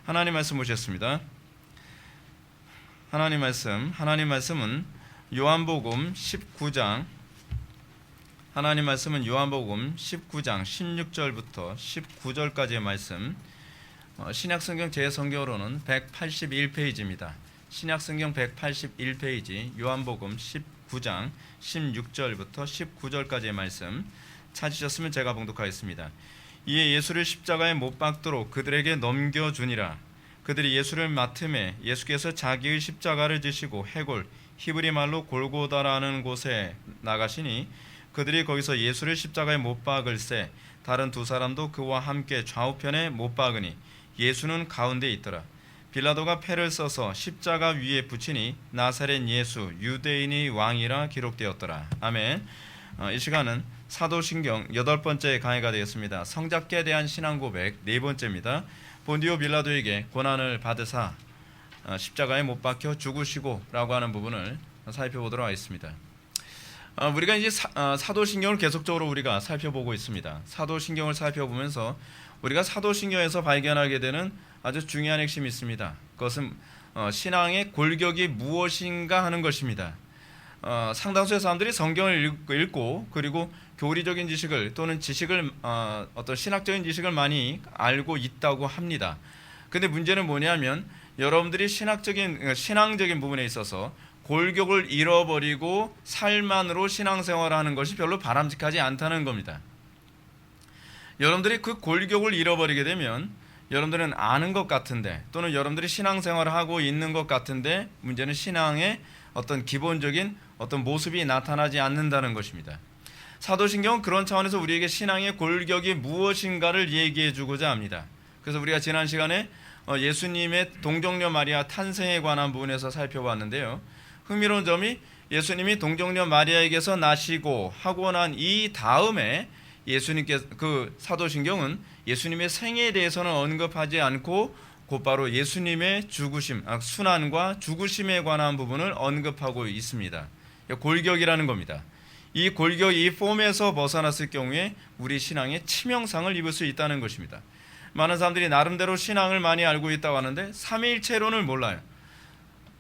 하나님 말씀 보셨습니다. 하나님 말씀은 요한복음 19장 하나님 말씀은 요한복음 19장 16절부터 19절까지의 말씀, 신약성경 제 성경으로는 181페이지입니다. 신약성경 181페이지 요한복음 19장 16절부터 19절까지의 말씀 찾으셨으면 제가 봉독하겠습니다. 이에 예수를 십자가에 못 박도록 그들에게 넘겨주니라. 그들이 예수를 맡음에 예수께서 자기의 십자가를 지시고 해골 히브리 말로 골고다라는 곳에 나가시니 그들이 거기서 예수를 십자가에 못 박을새 다른 두 사람도 그와 함께 좌우편에 못 박으니 예수는 가운데 있더라. 빌라도가 패를 써서 십자가 위에 붙이니 나사렛 예수 유대인의 왕이라 기록되었더라. 아멘. 이 시간은 사도신경 8번째 강의가 되겠습니다. 성작계에 대한 신앙 고백 4번째입니다. 본디오 빌라도에게 고난을 받으사 십자가에 못 박혀 죽으시고 라고 하는 부분을 살펴보도록 하겠습니다. 우리가 이제 사도신경을 계속적으로 우리가 살펴보고 있습니다. 사도신경을 살펴보면서 우리가 사도신경에서 발견하게 되는 아주 중요한 핵심이 있습니다. 그것은 신앙의 골격이 무엇인가 하는 것입니다. 상당수의 사람들이 성경을 읽고 그리고 교리적인 지식을 또는 지식을 어떤 신학적인 지식을 많이 알고 있다고 합니다. 근데 문제는 뭐냐면 여러분들이 신앙적인 부분에 있어서 골격을 잃어버리고 삶만으로 신앙생활을 하는 것이 별로 바람직하지 않다는 겁니다. 여러분들이 그 골격을 잃어버리게 되면 여러분들은 아는 것 같은데 또는 여러분들이 신앙생활을 하고 있는 것 같은데 문제는 신앙의 어떤 기본적인 어떤 모습이 나타나지 않는다는 것입니다. 사도신경은 그런 차원에서 우리에게 신앙의 골격이 무엇인가를 얘기해 주고자 합니다. 그래서 우리가 지난 시간에 예수님의 동정녀 마리아 탄생에 관한 부분에서 살펴봤는데요. 흥미로운 점이 예수님이 동정녀 마리아에게서 나시고 하고 난 이 다음에 예수님께서 그 사도신경은 예수님의 생애에 대해서는 언급하지 않고 곧바로 예수님의 죽으심, 순환과 죽으심에 관한 부분을 언급하고 있습니다. 골격이라는 겁니다. 이 골격이 이 폼에서 벗어났을 경우에 우리 신앙에 치명상을 입을 수 있다는 것입니다. 많은 사람들이 나름대로 신앙을 많이 알고 있다고 하는데 삼위일체론을 몰라요.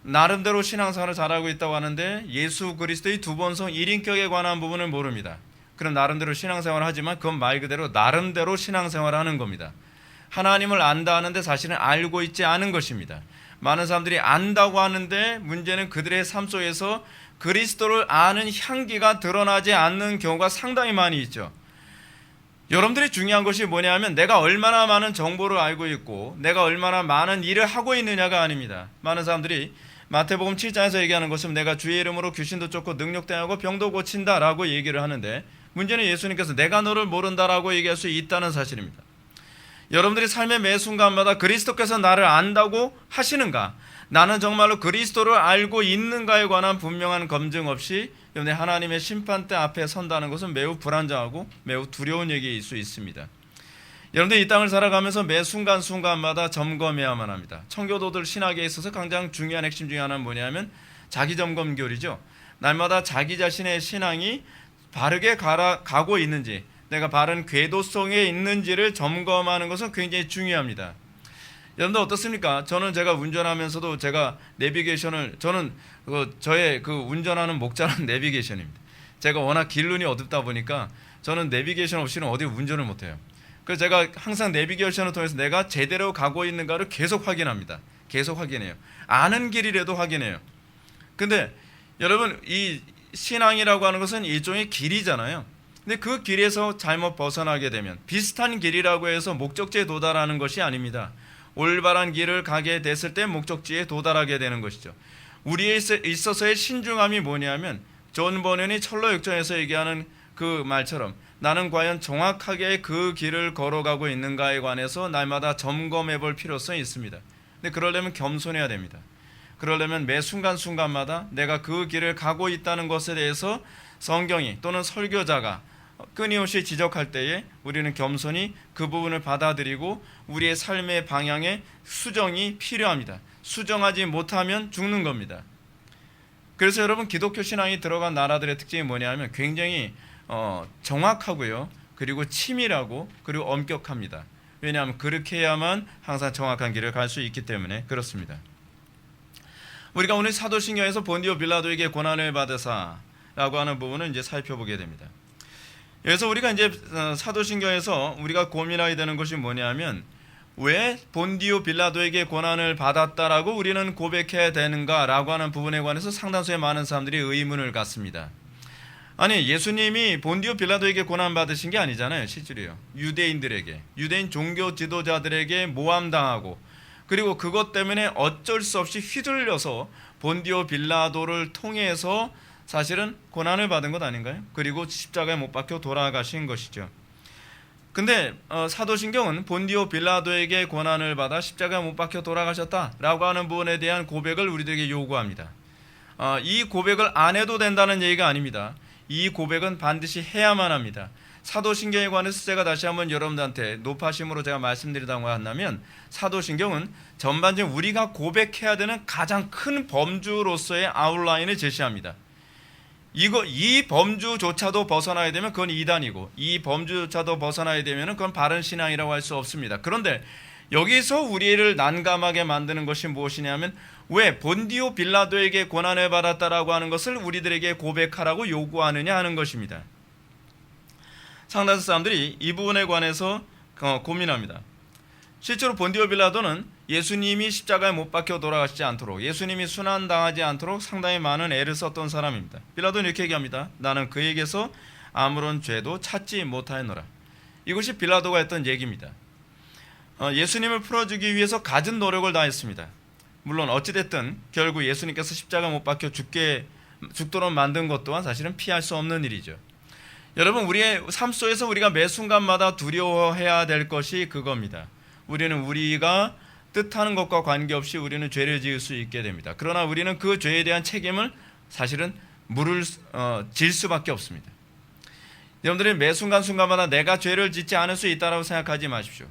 나름대로 신앙생활을 잘하고 있다고 하는데 예수 그리스도의 두번성 1인격에 관한 부분을 모릅니다. 그럼 나름대로 신앙생활을 하지만 그건 말 그대로 나름대로 신앙생활을 하는 겁니다. 하나님을 안다 하는데 사실은 알고 있지 않은 것입니다. 많은 사람들이 안다고 하는데 문제는 그들의 삶 속에서 그리스도를 아는 향기가 드러나지 않는 경우가 상당히 많이 있죠. 여러분들이 중요한 것이 뭐냐면 내가 얼마나 많은 정보를 알고 있고 내가 얼마나 많은 일을 하고 있느냐가 아닙니다. 많은 사람들이 마태복음 7장에서 얘기하는 것은 내가 주의 이름으로 귀신도 쫓고 능력도 하고 병도 고친다라고 얘기를 하는데 문제는 예수님께서 내가 너를 모른다라고 얘기할 수 있다는 사실입니다. 여러분들이 삶의 매 순간마다 그리스도께서 나를 안다고 하시는가? 나는 정말로 그리스도를 알고 있는가에 관한 분명한 검증 없이 여러분들 하나님의 심판대 앞에 선다는 것은 매우 불안정하고 매우 두려운 얘기일 수 있습니다. 여러분들 이 땅을 살아가면서 매 순간순간마다 점검해야만 합니다. 청교도들 신학에 있어서 가장 중요한 핵심 중에 하나는 뭐냐면 자기점검교리죠. 날마다 자기 자신의 신앙이 바르게 가고 있는지 내가 바른 궤도성에 있는지를 점검하는 것은 굉장히 중요합니다. 여러분들 어떻습니까? 제가 운전하면서도 제가 내비게이션을 저의 그 운전하는 목자는 내비게이션입니다. 제가 워낙 길눈이 어둡다 보니까 저는 내비게이션 없이는 어디 운전을 못해요. 그래서 제가 항상 내비게이션을 통해서 내가 제대로 가고 있는가를 계속 확인합니다. 계속 확인해요. 아는 길이라도 확인해요. 근데 여러분 이 신앙이라고 하는 것은 일종의 길이잖아요. 근데 그 길에서 잘못 벗어나게 되면 비슷한 길이라고 해서 목적지에 도달하는 것이 아닙니다. 올바른 길을 가게 됐을 때 목적지에 도달하게 되는 것이죠. 우리에 있어서의 신중함이 뭐냐면 존 버넌이 철로 역정에서 얘기하는 그 말처럼 나는 과연 정확하게 그 길을 걸어가고 있는가에 관해서 날마다 점검해 볼 필요성이 있습니다. 근데 그러려면 겸손해야 됩니다. 그러려면 매 순간순간마다 내가 그 길을 가고 있다는 것에 대해서 성경이 또는 설교자가 끊임없이 지적할 때에 우리는 겸손히 그 부분을 받아들이고 우리의 삶의 방향에 수정이 필요합니다. 수정하지 못하면 죽는 겁니다. 그래서 여러분 기독교 신앙이 들어간 나라들의 특징이 뭐냐면 굉장히 정확하고요. 그리고 치밀하고 그리고 엄격합니다. 왜냐하면 그렇게 해야만 항상 정확한 길을 갈 수 있기 때문에 그렇습니다. 우리가 오늘 사도신경에서 본디오 빌라도에게 고난을 받으사라고 하는 부분을 이제 살펴보게 됩니다. 여기서 우리가 이제 사도신경에서 우리가 고민하게 되는 것이 뭐냐면 왜 본디오 빌라도에게 고난을 받았다라고 우리는 고백해야 되는가라고 하는 부분에 관해서 상당수의 많은 사람들이 의문을 갖습니다. 아니, 예수님이 본디오 빌라도에게 고난 받으신 게 아니잖아요. 실제로요. 유대인들에게, 유대인 종교 지도자들에게 모함당하고, 그리고 그것 때문에 어쩔 수 없이 휘둘려서 본디오 빌라도를 통해서 사실은 고난을 받은 것 아닌가요? 그리고 십자가에 못 박혀 돌아가신 것이죠. 근데 사도신경은 본디오 빌라도에게 고난을 받아 십자가에 못 박혀 돌아가셨다라고 하는 부분에 대한 고백을 우리들에게 요구합니다. 이 고백을 안 해도 된다는 얘기가 아닙니다. 이 고백은 반드시 해야만 합니다. 사도신경에 관해서 제가 다시 한번 여러분들한테 높아심으로 제가 말씀드리다고 한다면 사도신경은 전반적으로 우리가 고백해야 되는 가장 큰 범주로서의 아웃라인을 제시합니다. 이 범주조차도 벗어나야 되면 그건 이단이고, 이 범주조차도 벗어나야 되면 그건 바른 신앙이라고 할 수 없습니다. 그런데 여기서 우리를 난감하게 만드는 것이 무엇이냐면 왜 본디오 빌라도에게 고난을 받았다라고 하는 것을 우리들에게 고백하라고 요구하느냐 하는 것입니다. 상당수 사람들이 이 부분에 관해서 고민합니다. 실제로 본디오 빌라도는 예수님이 십자가에 못 박혀 돌아가시지 않도록, 예수님이 순환당하지 않도록 상당히 많은 애를 썼던 사람입니다. 빌라도는 이렇게 얘기합니다. 나는 그에게서 아무런 죄도 찾지 못하였노라. 이것이 빌라도가 했던 얘기입니다. 예수님을 풀어주기 위해서 갖은 노력을 다했습니다. 물론 어찌됐든 결국 예수님께서 십자가 못 박혀 죽도록 만든 것 또한 사실은 피할 수 없는 일이죠. 여러분, 우리의 삶 속에서 우리가 매 순간마다 두려워해야 될 것이 그겁니다. 우리는 우리가 뜻하는 것과 관계없이 우리는 죄를 지을 수 있게 됩니다. 그러나 우리는 그 죄에 대한 책임을 사실은 질 수밖에 없습니다. 여러분들이 매 순간순간마다 내가 죄를 짓지 않을 수 있다고 생각하지 마십시오.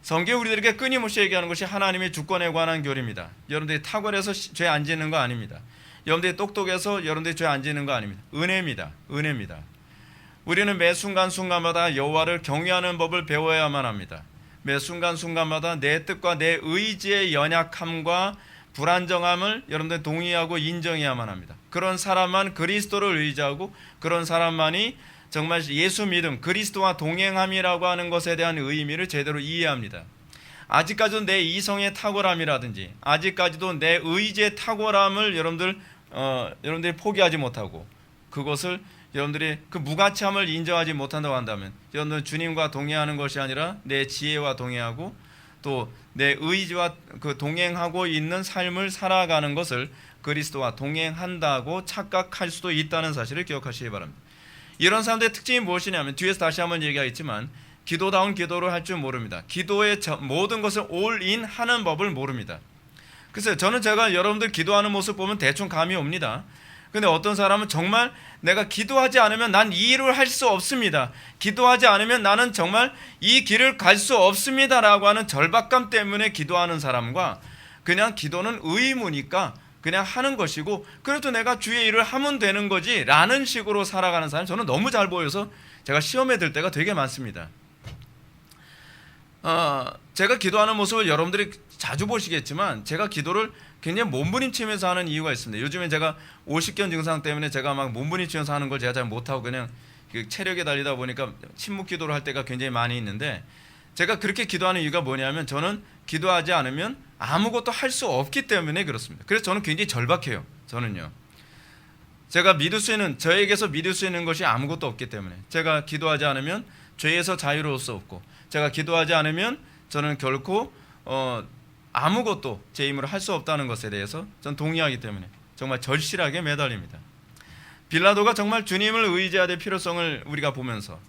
성경이 우리들에게 끊임없이 얘기하는 것이 하나님의 주권에 관한 교리입니다. 여러분들이 탁월해서 죄 안 짓는 거 아닙니다. 여러분들이 똑똑해서 여러분들이 죄 안 짓는 거 아닙니다. 은혜입니다. 은혜입니다. 우리는 매 순간순간마다 여호와를 경외하는 법을 배워야만 합니다. 매 순간순간마다 내 뜻과 내 의지의 연약함과 불안정함을 여러분들 동의하고 인정해야만 합니다. 그런 사람만 그리스도를 의지하고, 그런 사람만이 정말 예수 믿음, 그리스도와 동행함이라고 하는 것에 대한 의미를 제대로 이해합니다. 아직까지도 내 이성의 탁월함이라든지, 아직까지도 내 의지의 탁월함을 여러분들이 포기하지 못하고, 그것을 여러분들이 그 무가치함을 인정하지 못한다고 한다면, 여러분들 주님과 동행하는 것이 아니라 내 지혜와 동행하고 또 내 의지와 그 동행하고 있는 삶을 살아가는 것을 그리스도와 동행한다고 착각할 수도 있다는 사실을 기억하시기 바랍니다. 이런 사람들의 특징이 무엇이냐면, 뒤에서 다시 한번 얘기하겠지만 기도다운 기도를 할 줄 모릅니다. 기도의 모든 것을 올인 하는 법을 모릅니다. 글쎄요, 저는 제가 여러분들 기도하는 모습 보면 대충 감이 옵니다. 근데 어떤 사람은 정말 내가 기도하지 않으면 난 이 일을 할 수 없습니다. 기도하지 않으면 나는 정말 이 길을 갈 수 없습니다라고 하는 절박감 때문에 기도하는 사람과, 그냥 기도는 의무니까 그냥 하는 것이고 그래도 내가 주의 일을 하면 되는 거지 라는 식으로 살아가는 사람, 저는 너무 잘 보여서 제가 시험에 들 때가 되게 많습니다. 제가 기도하는 모습을 여러분들이 자주 보시겠지만 제가 기도를 굉장히 몸부림치면서 하는 이유가 있습니다. 요즘에 제가 오십견 증상 때문에 제가 막 몸부림치면서 하는 걸 제가 잘 못하고 그냥 체력에 달리다 보니까 침묵 기도를 할 때가 굉장히 많이 있는데, 제가 그렇게 기도하는 이유가 뭐냐면 저는 기도하지 않으면 아무것도 할 수 없기 때문에 그렇습니다. 그래서 저는 굉장히 절박해요. 저는요. 제가 저에게서 믿을 수 있는 것이 아무것도 없기 때문에, 제가 기도하지 않으면 죄에서 자유로울 수 없고, 제가 기도하지 않으면 저는 결코 아무것도 제 힘으로 할 수 없다는 것에 대해서 전 동의하기 때문에 정말 절실하게 매달립니다. 빌라도가 정말 주님을 의지해야 될 필요성을 우리가 보면서,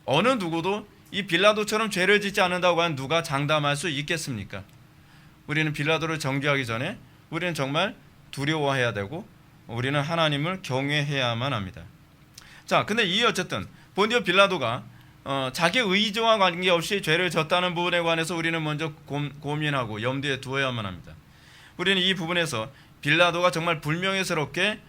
어느 누구도 이 빌라도처럼 죄를 짓지 않는다고 하면 누가 장담할 수 있겠습니까? 우리는 빌라도를 정죄하기 전에 우리는 정말 두려워해야 되고 우리는 하나님을 경외해야만 합니다. 자, 근데 어쨌든 본디오 빌라도가 자기 의지와 관계없이 죄를 졌다는 부분에 관해서 우리는 먼저 고민하고 염두에 두어야만 합니다. 우리는 이 부분에서 빌라도가 정말 불명예스럽게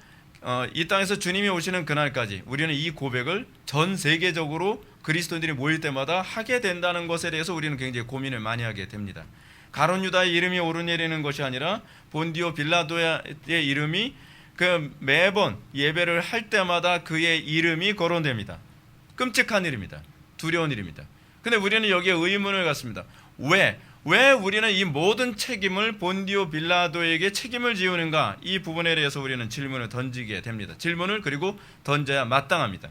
이 땅에서 주님이 오시는 그날까지 우리는 이 고백을 전 세계적으로 그리스도인들이 모일 때마다 하게 된다는 것에 대해서 우리는 굉장히 고민을 많이 하게 됩니다. 가룟 유다의 이름이 오르내리는 것이 아니라 본디오 빌라도의 이름이 그 매번 예배를 할 때마다 그의 이름이 거론됩니다. 끔찍한 일입니다. 두려운 일입니다. 근데 우리는 여기에 의문을 갖습니다. 왜 우리는 이 모든 책임을 본디오 빌라도에게 책임을 지우는가? 이 부분에 대해서 우리는 질문을 던지게 됩니다. 질문을 그리고 던져야 마땅합니다.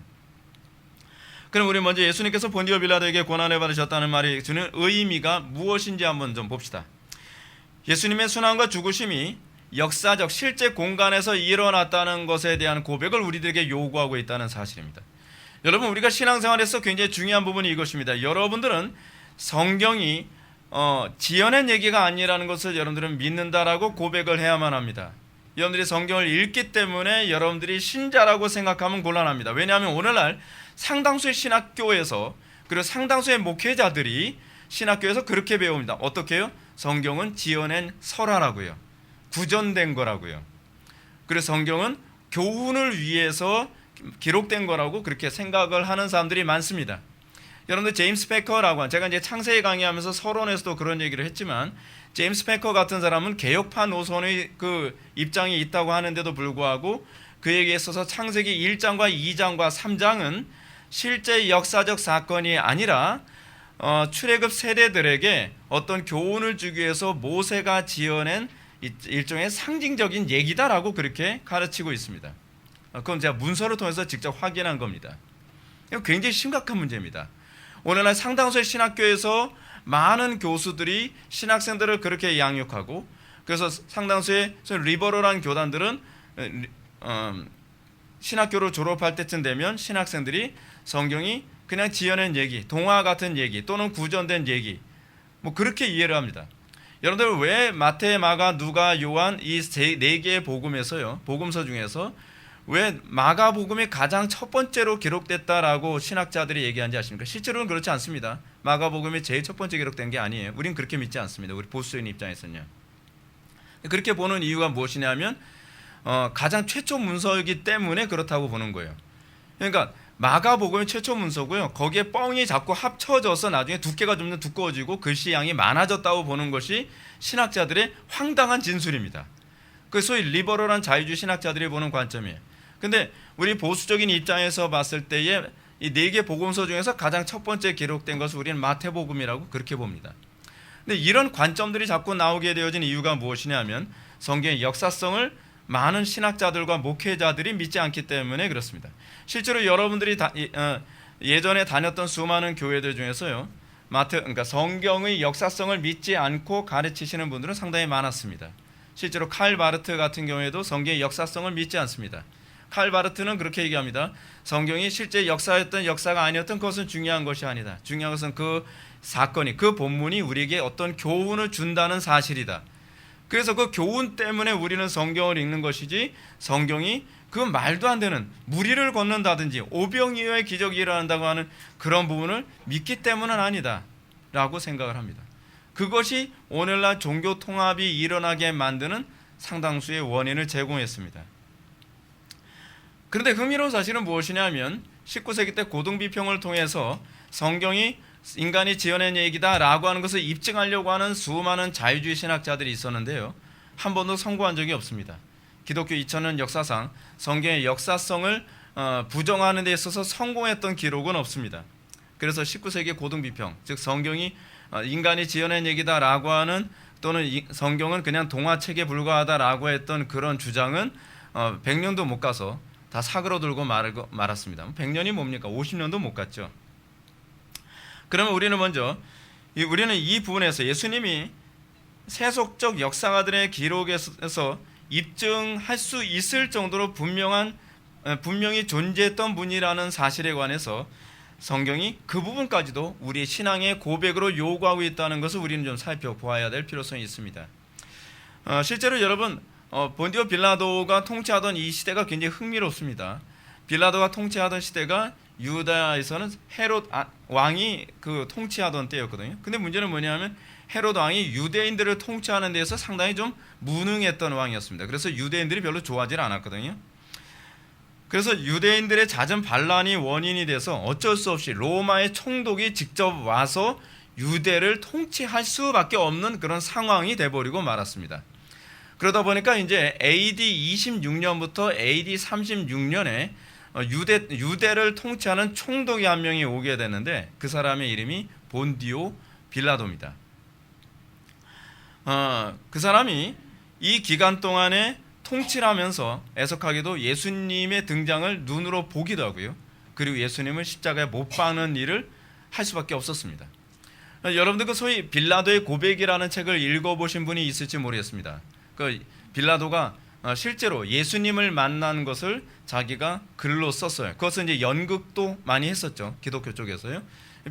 그럼 우리 먼저 예수님께서 본디오 빌라도에게 고난을 받으셨다는 말이 주는 의미가 무엇인지 한번 좀 봅시다. 예수님의 순환과 죽으심이 역사적 실제 공간에서 일어났다는 것에 대한 고백을 우리들에게 요구하고 있다는 사실입니다. 여러분, 우리가 신앙생활에서 굉장히 중요한 부분이 이것입니다. 여러분들은 성경이 지어낸 얘기가 아니라는 것을 여러분들은 믿는다라고 고백을 해야만 합니다. 여러분들이 성경을 읽기 때문에 여러분들이 신자라고 생각하면 곤란합니다. 왜냐하면 오늘날 상당수의 신학교에서 그리고 상당수의 목회자들이 신학교에서 그렇게 배웁니다. 어떻게 해요? 성경은 지어낸 설화라고요. 구전된 거라고요. 그래서 성경은 교훈을 위해서 기록된 거라고 그렇게 생각을 하는 사람들이 많습니다. 여러분들 제임스 패커라고 한, 제가 이제 창세기 강의하면서 서론에서도 그런 얘기를 했지만, 제임스 패커 같은 사람은 개혁파 노선의 그 입장이 있다고 하는데도 불구하고 그에게 있어서 창세기 1장과 2장과 3장은 실제 역사적 사건이 아니라 출애굽 세대들에게 어떤 교훈을 주기 위해서 모세가 지어낸 일종의 상징적인 얘기다라고 그렇게 가르치고 있습니다. 그건 제가 문서를 통해서 직접 확인한 겁니다. 이건 굉장히 심각한 문제입니다. 오늘날 상당수의 신학교에서 많은 교수들이 신학생들을 그렇게 양육하고, 그래서 상당수의 리버럴한 교단들은 신학교를 졸업할 때쯤 되면 신학생들이 성경이 그냥 지어낸 얘기, 동화 같은 얘기 또는 구전된 얘기, 뭐 그렇게 이해를 합니다. 여러분들 왜 마태, 마가, 누가, 요한 이 네 개의 복음에서요, 복음서 중에서 왜 마가복음이 가장 첫 번째로 기록됐다라고 신학자들이 얘기하는지 아십니까? 실제로는 그렇지 않습니다. 마가복음이 제일 첫 번째 기록된 게 아니에요. 우린 그렇게 믿지 않습니다. 우리 보수적인 입장에서는요. 그렇게 보는 이유가 무엇이냐면 가장 최초 문서이기 때문에 그렇다고 보는 거예요. 그러니까 마가복음이 최초 문서고요. 거기에 뻥이 자꾸 합쳐져서 나중에 두께가 좀 더 두꺼워지고 글씨 양이 많아졌다고 보는 것이 신학자들의 황당한 진술입니다. 그 소위 리버럴한 자유주의 신학자들이 보는 관점이에요. 근데 우리 보수적인 입장에서 봤을 때에 이 네 개 복음서 중에서 가장 첫 번째 기록된 것을 우리는 마태복음이라고 그렇게 봅니다. 근데 이런 관점들이 자꾸 나오게 되어진 이유가 무엇이냐면 성경의 역사성을 많은 신학자들과 목회자들이 믿지 않기 때문에 그렇습니다. 실제로 여러분들이 예전에 다녔던 수많은 교회들 중에서요, 그러니까 성경의 역사성을 믿지 않고 가르치시는 분들은 상당히 많았습니다. 실제로 칼 바르트 같은 경우에도 성경의 역사성을 믿지 않습니다. 칼 바르트는 그렇게 얘기합니다. 성경이 실제 역사였던 역사가 아니었던 것은 중요한 것이 아니다. 중요한 것은 그 사건이, 그 본문이 우리에게 어떤 교훈을 준다는 사실이다. 그래서 그 교훈 때문에 우리는 성경을 읽는 것이지, 성경이 그 말도 안 되는 무리를 걷는다든지 오병이어의 기적이 일어난다고 하는 그런 부분을 믿기 때문은 아니다 라고 생각을 합니다. 그것이 오늘날 종교 통합이 일어나게 만드는 상당수의 원인을 제공했습니다. 그런데 흥미로운 사실은 무엇이냐면 19세기 때 고등비평을 통해서 성경이 인간이 지어낸 얘기다 라고 하는 것을 입증하려고 하는 수많은 자유주의 신학자들이 있었는데요, 한 번도 성공한 적이 없습니다. 기독교 2000년 역사상 성경의 역사성을 부정하는 데 있어서 성공했던 기록은 없습니다. 그래서 19세기 고등비평, 즉 성경이 인간이 지어낸 얘기다라고 하는, 또는 성경은 그냥 동화책에 불과하다라고 했던 그런 주장은 100년도 못 가서 다 사그러들고 말았습니다. 100년이 뭡니까? 50년도 못 갔죠. 그러면 우리는 먼저 우리는 이 부분에서 예수님이 세속적 역사가들의 기록에서 입증할 수 있을 정도로 분명히 존재했던 분이라는 사실에 관해서 성경이 그 부분까지도 우리의 신앙의 고백으로 요구하고 있다는 것을 우리는 좀 살펴보아야 될 필요성이 있습니다. 실제로 여러분, 본디오 빌라도가 통치하던 이 시대가 굉장히 흥미롭습니다. 빌라도가 통치하던 시대가 유다에서는 헤롯 왕이 그 통치하던 때였거든요. 근데 문제는 뭐냐면 헤롯 왕이 유대인들을 통치하는 데서 상당히 좀 무능했던 왕이었습니다. 그래서 유대인들이 별로 좋아하지 않았거든요. 그래서 유대인들의 잦은 반란이 원인이 돼서 어쩔 수 없이 로마의 총독이 직접 와서 유대를 통치할 수밖에 없는 그런 상황이 돼버리고 말았습니다. 그러다 보니까 이제 AD 26년부터 AD 36년에 유대를 통치하는 총독이 한 명이 오게 되는데 그 사람의 이름이 본디오 빌라도입니다. 그 사람이 이 기간 동안에 통치를 하면서 애석하게도 예수님의 등장을 눈으로 보기도 하고요. 그리고 예수님을 십자가에 못 박는 일을 할 수밖에 없었습니다. 여러분들 그 소위 빌라도의 고백이라는 책을 읽어보신 분이 있을지 모르겠습니다. 그 빌라도가 실제로 예수님을 만난 것을 자기가 글로 썼어요. 그것은 이제 연극도 많이 했었죠. 기독교 쪽에서요.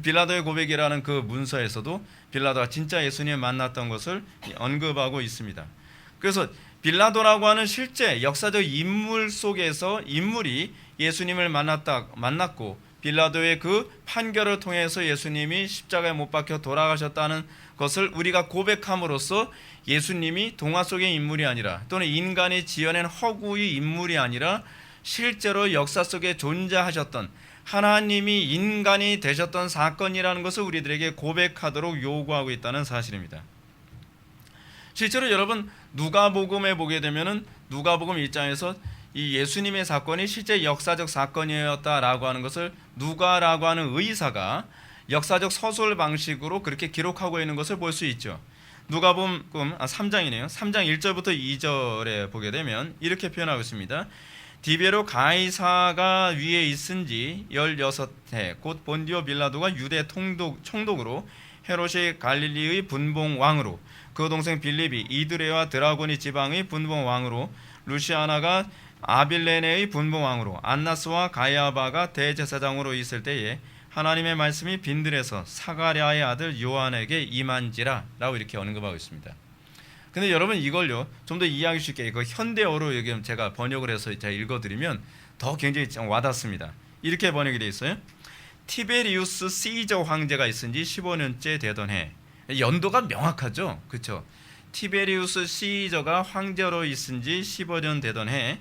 빌라도의 고백이라는 그 문서에서도 빌라도가 진짜 예수님을 만났던 것을 언급하고 있습니다. 그래서 빌라도라고 하는 실제 역사적 인물 속에서 인물이 예수님을 만났고 빌라도의 그 판결을 통해서 예수님이 십자가에 못 박혀 돌아가셨다는 것을 우리가 고백함으로써 예수님이 동화 속의 인물이 아니라 또는 인간이 지어낸 허구의 인물이 아니라 실제로 역사 속에 존재하셨던 하나님이 인간이 되셨던 사건이라는 것을 우리들에게 고백하도록 요구하고 있다는 사실입니다. 실제로 여러분 누가복음에 보게 되면은 누가복음 1장에서 이 예수님의 사건이 실제 역사적 사건이었다라고 하는 것을 누가라고 하는 의사가 역사적 서술 방식으로 그렇게 기록하고 있는 것을 볼 수 있죠. 누가복음 3장이네요. 3장 1절부터 2절에 보게 되면 이렇게 표현하고 있습니다. 디베로 가이사가 위에 있은 지 16해 곧 본디오 빌라도가 유대 총독으로 헤롯이 갈릴리의 분봉왕으로 그 동생 빌립이 이두레와 드라고니 지방의 분봉왕으로 루시아나가 아빌레네의 분봉왕으로 안나스와 가야바가 대제사장으로 있을 때에 하나님의 말씀이 빈들에서 사가랴의 아들 요한에게 임한지라 라고 이렇게 언급하고 있습니다. 근데 여러분 이걸요 좀 더 이해하기 쉽게 이거 현대어로 여기 제가 번역을 해서 제가 읽어드리면 더 굉장히 와닿습니다. 이렇게 번역이 되어 있어요. 티베리우스 시저 황제가 있은 지 15년째 되던 해. 연도가 명확하죠. 그렇죠? 티베리우스 시저가 황제로 있은 지 15년 되던 해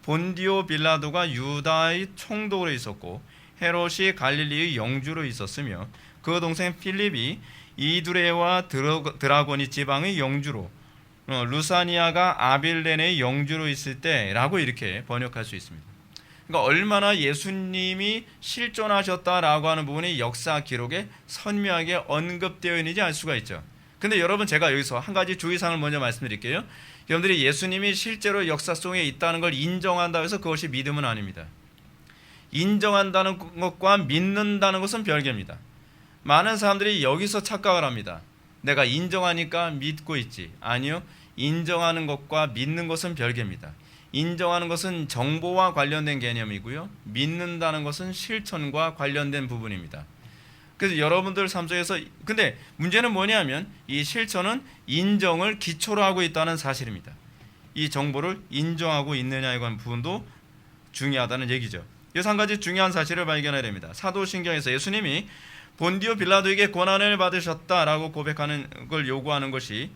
본디오 빌라도가 유다의 총독으로 있었고 헤롯이 갈릴리의 영주로 있었으며 그 동생 필립이 이두레와 드라고니 지방의 영주로 루사니아가 아빌레네의 영주로 있을 때라고 이렇게 번역할 수 있습니다. 그러니까 얼마나 예수님이 실존하셨다라고 하는 부분이 역사 기록에 선명하게 언급되어 있는지 알 수가 있죠. 근데 여러분 제가 여기서 한 가지 주의사항을 먼저 말씀드릴게요. 여러분들이 예수님이 실제로 역사 속에 있다는 걸 인정한다고 해서 그것이 믿음은 아닙니다. 인정한다는 것과 믿는다는 것은 별개입니다. 많은 사람들이 여기서 착각을 합니다. 내가 인정하니까 믿고 있지. 아니요. 인정하는 것과 믿는 것은 별개입니다. 인정하는 것은 정보와 관련된 개념이고요. 믿는다는 것은 실천과 관련된 부분입니다. 그래서 여러분들 삶 속에서 근데 문제는 뭐냐면 이 실천은 인정을 기초로 하고 있다는 사실입니다. 이 정보를 인정하고 있느냐에 관한 부분도 중요하다는 얘기죠. 여기서 한 가지 중요한 사실을 발견해야 됩니다. 사도신경에서 예수님이 본디오 빌라도에게 권한을 받으셨다라고 고백하는 걸 요구하는 것이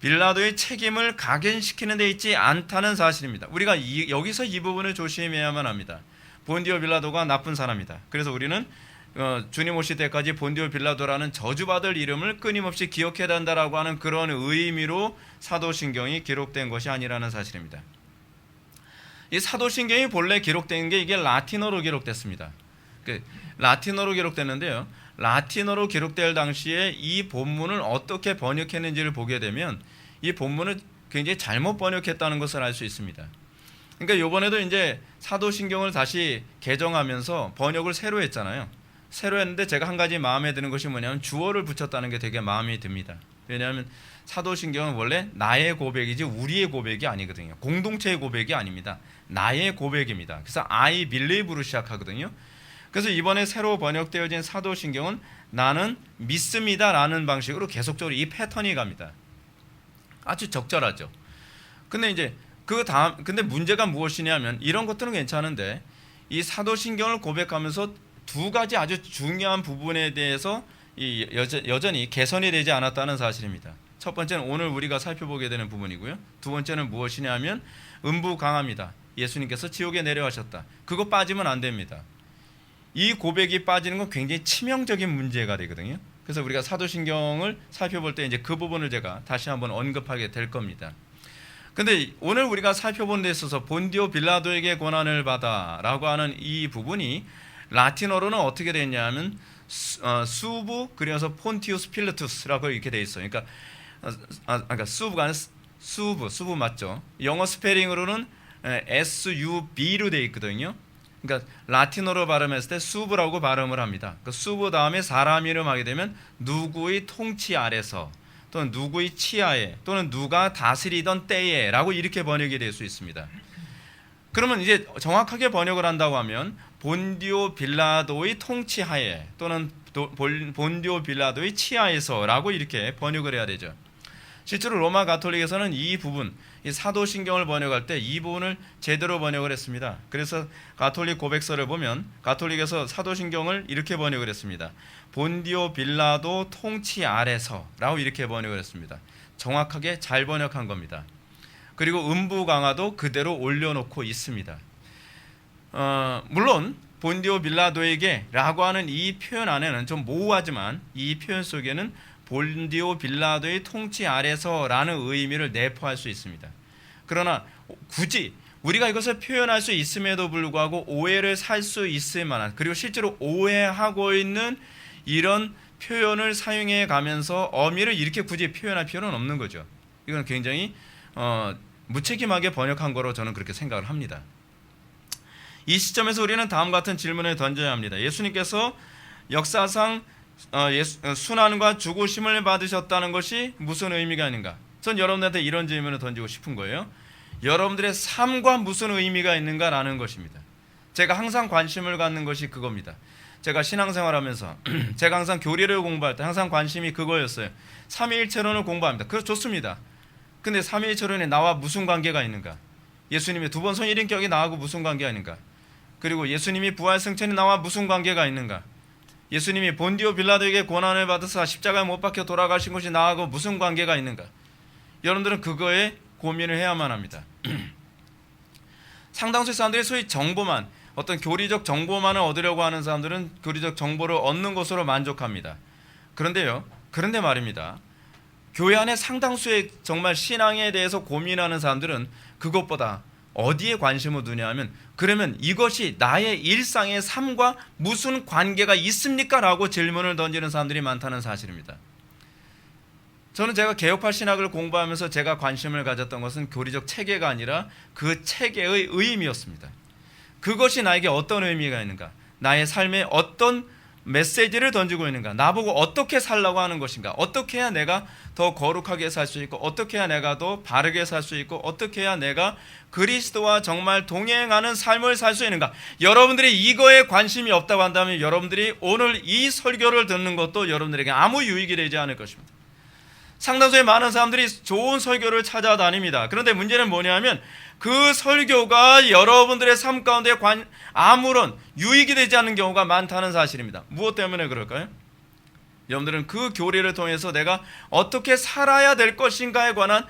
빌라도의 책임을 각인시키는 데 있지 않다는 사실입니다. 우리가 여기서 이 부분을 조심해야만 합니다. 본디오 빌라도가 나쁜 사람이다. 그래서 우리는 주님 오실 때까지 본디오 빌라도라는 저주받을 이름을 끊임없이 기억해야 한다라고 하는 그런 의미로 사도신경이 기록된 것이 아니라는 사실입니다. 이 사도신경이 본래 기록된 게 이게 라틴어로 기록됐습니다. 라틴어로 기록됐는데요. 라틴어로 기록될 당시에 이 본문을 어떻게 번역했는지를 보게 되면 이 본문을 굉장히 잘못 번역했다는 것을 알 수 있습니다. 그러니까 이번에도 이제 사도신경을 다시 개정하면서 번역을 새로 했잖아요. 새로 했는데 제가 한 가지 마음에 드는 것이 뭐냐면 주어를 붙였다는 게 되게 마음에 듭니다. 왜냐하면 사도신경은 원래 나의 고백이지 우리의 고백이 아니거든요. 공동체의 고백이 아닙니다. 나의 고백입니다. 그래서 I believe로 시작하거든요. 그래서 이번에 새로 번역되어진 사도신경은 나는 믿습니다라는 방식으로 계속적으로 이 패턴이 갑니다. 아주 적절하죠. 근데 이제 근데 문제가 무엇이냐면 이런 것들은 괜찮은데 이 사도신경을 고백하면서 두 가지 아주 중요한 부분에 대해서 여전히 개선이 되지 않았다는 사실입니다. 첫 번째는 오늘 우리가 살펴보게 되는 부분이고요. 두 번째는 무엇이냐면 음부 강합니다. 예수님께서 지옥에 내려가셨다. 그거 빠지면 안 됩니다. 이 고백이 빠지는 건 굉장히 치명적인 문제가 되거든요. 그래서 우리가 사도신경을 살펴볼 때 이제 그 부분을 제가 다시 한번 언급하게 될 겁니다. 근데 오늘 우리가 살펴본 데 있어서 본디오 빌라도에게 고난을 받아라고 하는 이 부분이 라틴어로는 어떻게 되냐면 수부 그래서 폰티우스 필라투스라고 이렇게 돼 있어요. 그러니까 수부가 아니라 수부 맞죠? 영어 스페링으로는 SUB로 돼 있거든요. 그러니까 라틴어로 발음했을 때 수부라고 발음을 합니다. 그 수부 다음에 사람 이름 하게 되면 누구의 통치 아래서 또는 누구의 치하에 또는 누가 다스리던 때에라고 이렇게 번역이 될 수 있습니다. 그러면 이제 정확하게 번역을 한다고 하면 본디오 빌라도의 통치하에 또는 본디오 빌라도의 치하에서라고 이렇게 번역을 해야 되죠. 실제로 로마 가톨릭에서는 이 부분, 이 사도신경을 번역할 때 이 부분을 제대로 번역을 했습니다. 그래서 가톨릭 고백서를 보면 가톨릭에서 사도신경을 이렇게 번역을 했습니다. 본디오 빌라도 통치 아래서라고 이렇게 번역을 했습니다. 정확하게 잘 번역한 겁니다. 그리고 음부 강화도 그대로 올려놓고 있습니다. 물론 본디오 빌라도에게 라고 하는 이 표현 안에는 좀 모호하지만 이 표현 속에는 본디오 빌라도의 통치 아래서라는 의미를 내포할 수 있습니다. 그러나 굳이 우리가 이것을 표현할 수 있음에도 불구하고 오해를 살 수 있을 만한, 그리고 실제로 오해하고 있는 이런 표현을 사용해 가면서 어미를 이렇게 굳이 표현할 필요는 없는 거죠. 이건 굉장히 무책임하게 번역한 거로 저는 그렇게 생각을 합니다. 이 시점에서 우리는 다음 같은 질문을 던져야 합니다. 예수님께서 역사상 순환과 죽으심을 받으셨다는 것이 무슨 의미가 있는가? 전 여러분들한테 이런 질문을 던지고 싶은 거예요. 여러분들의 삶과 무슨 의미가 있는가라는 것입니다. 제가 항상 관심을 갖는 것이 그겁니다. 제가 신앙생활하면서 제가 항상 교리를 공부할 때 항상 관심이 그거였어요. 삼위일체론을 공부합니다. 그거 좋습니다. 근데 삼위일체론이 나와 무슨 관계가 있는가? 예수님의 두 번 성일인격이 나하고 무슨 관계가 있는가? 그리고 예수님이 부활승천이 나와 무슨 관계가 있는가? 예수님이 본디오 빌라도에게 고난을 받아서 십자가에 못 박혀 돌아가신 것이 나하고 무슨 관계가 있는가? 여러분들은 그거에 고민을 해야만 합니다. 상당수의 사람들이 소위 정보만, 어떤 교리적 정보만을 얻으려고 하는 사람들은 교리적 정보를 얻는 것으로 만족합니다. 그런데 말입니다. 교회 안에 상당수의 정말 신앙에 대해서 고민하는 사람들은 그것보다 어디에 관심을 두냐 하면, 그러면 이것이 나의 일상의 삶과 무슨 관계가 있습니까? 라고 질문을 던지는 사람들이 많다는 사실입니다. 저는 제가 개혁파 신학을 공부하면서 제가 관심을 가졌던 것은 교리적 체계가 아니라 그 체계의 의미였습니다. 그것이 나에게 어떤 의미가 있는가? 나의 삶에 어떤 메시지를 던지고 있는가? 나보고 어떻게 살라고 하는 것인가? 어떻게 해야 내가 더 거룩하게 살 수 있고, 어떻게 해야 내가 더 바르게 살 수 있고, 어떻게 해야 내가 그리스도와 정말 동행하는 삶을 살 수 있는가? 여러분들이 이거에 관심이 없다고 한다면 여러분들이 오늘 이 설교를 듣는 것도 여러분들에게 아무 유익이 되지 않을 것입니다. 상당수의 많은 사람들이 좋은 설교를 찾아다닙니다. 그런데 문제는 뭐냐면 그 설교가 여러분들의 삶 가운데 아무런 유익이 되지 않는 경우가 많다는 사실입니다. 무엇 때문에 그럴까요? 여러분들은 그 교리를 통해서 내가 어떻게 살아야 될 것인가에 관한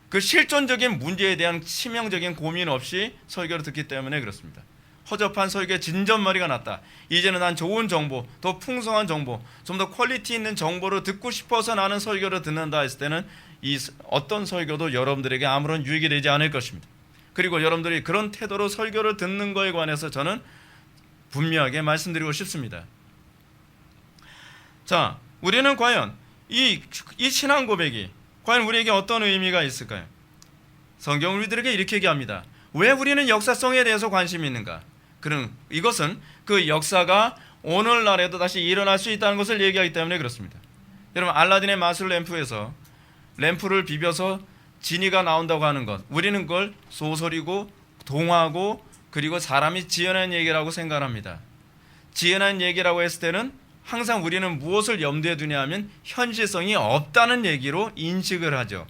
그 실존적인 문제에 대한 치명적인 고민 없이 설교를 듣기 때문에 그렇습니다. 허접한 설교에 진전머리가 났다. 이제는 난 좋은 정보, 더 풍성한 정보, 좀 더 퀄리티 있는 정보를 듣고 싶어서 나는 설교를 듣는다 했을 때는 이 어떤 설교도 여러분들에게 아무런 유익이 되지 않을 것입니다. 그리고 여러분들이 그런 태도로 설교를 듣는 것에 관해서 저는 분명하게 말씀드리고 싶습니다. 자, 우리는 과연 이 신앙 고백이 과연 우리에게 어떤 의미가 있을까요? 성경은 우리들에게 이렇게 얘기합니다. 왜 우리는 역사성에 대해서 관심이 있는가? 그럼 이것은 그 역사가 오늘날에도 다시 일어날 수 있다는 것을 얘기하기 때문에 그렇습니다. 여러분, 알라딘의 마술 램프에서 램프를 비벼서 지니가 나온다고 하는 것, 우리는 그걸 소설이고 동화고 그리고 사람이 지어낸 얘기라고 생각합니다. 지어낸 얘기라고 했을 때는 항상 우리는 무엇을 염두에 두냐 하면 현실성이 없다는 얘기로 인식을 하죠.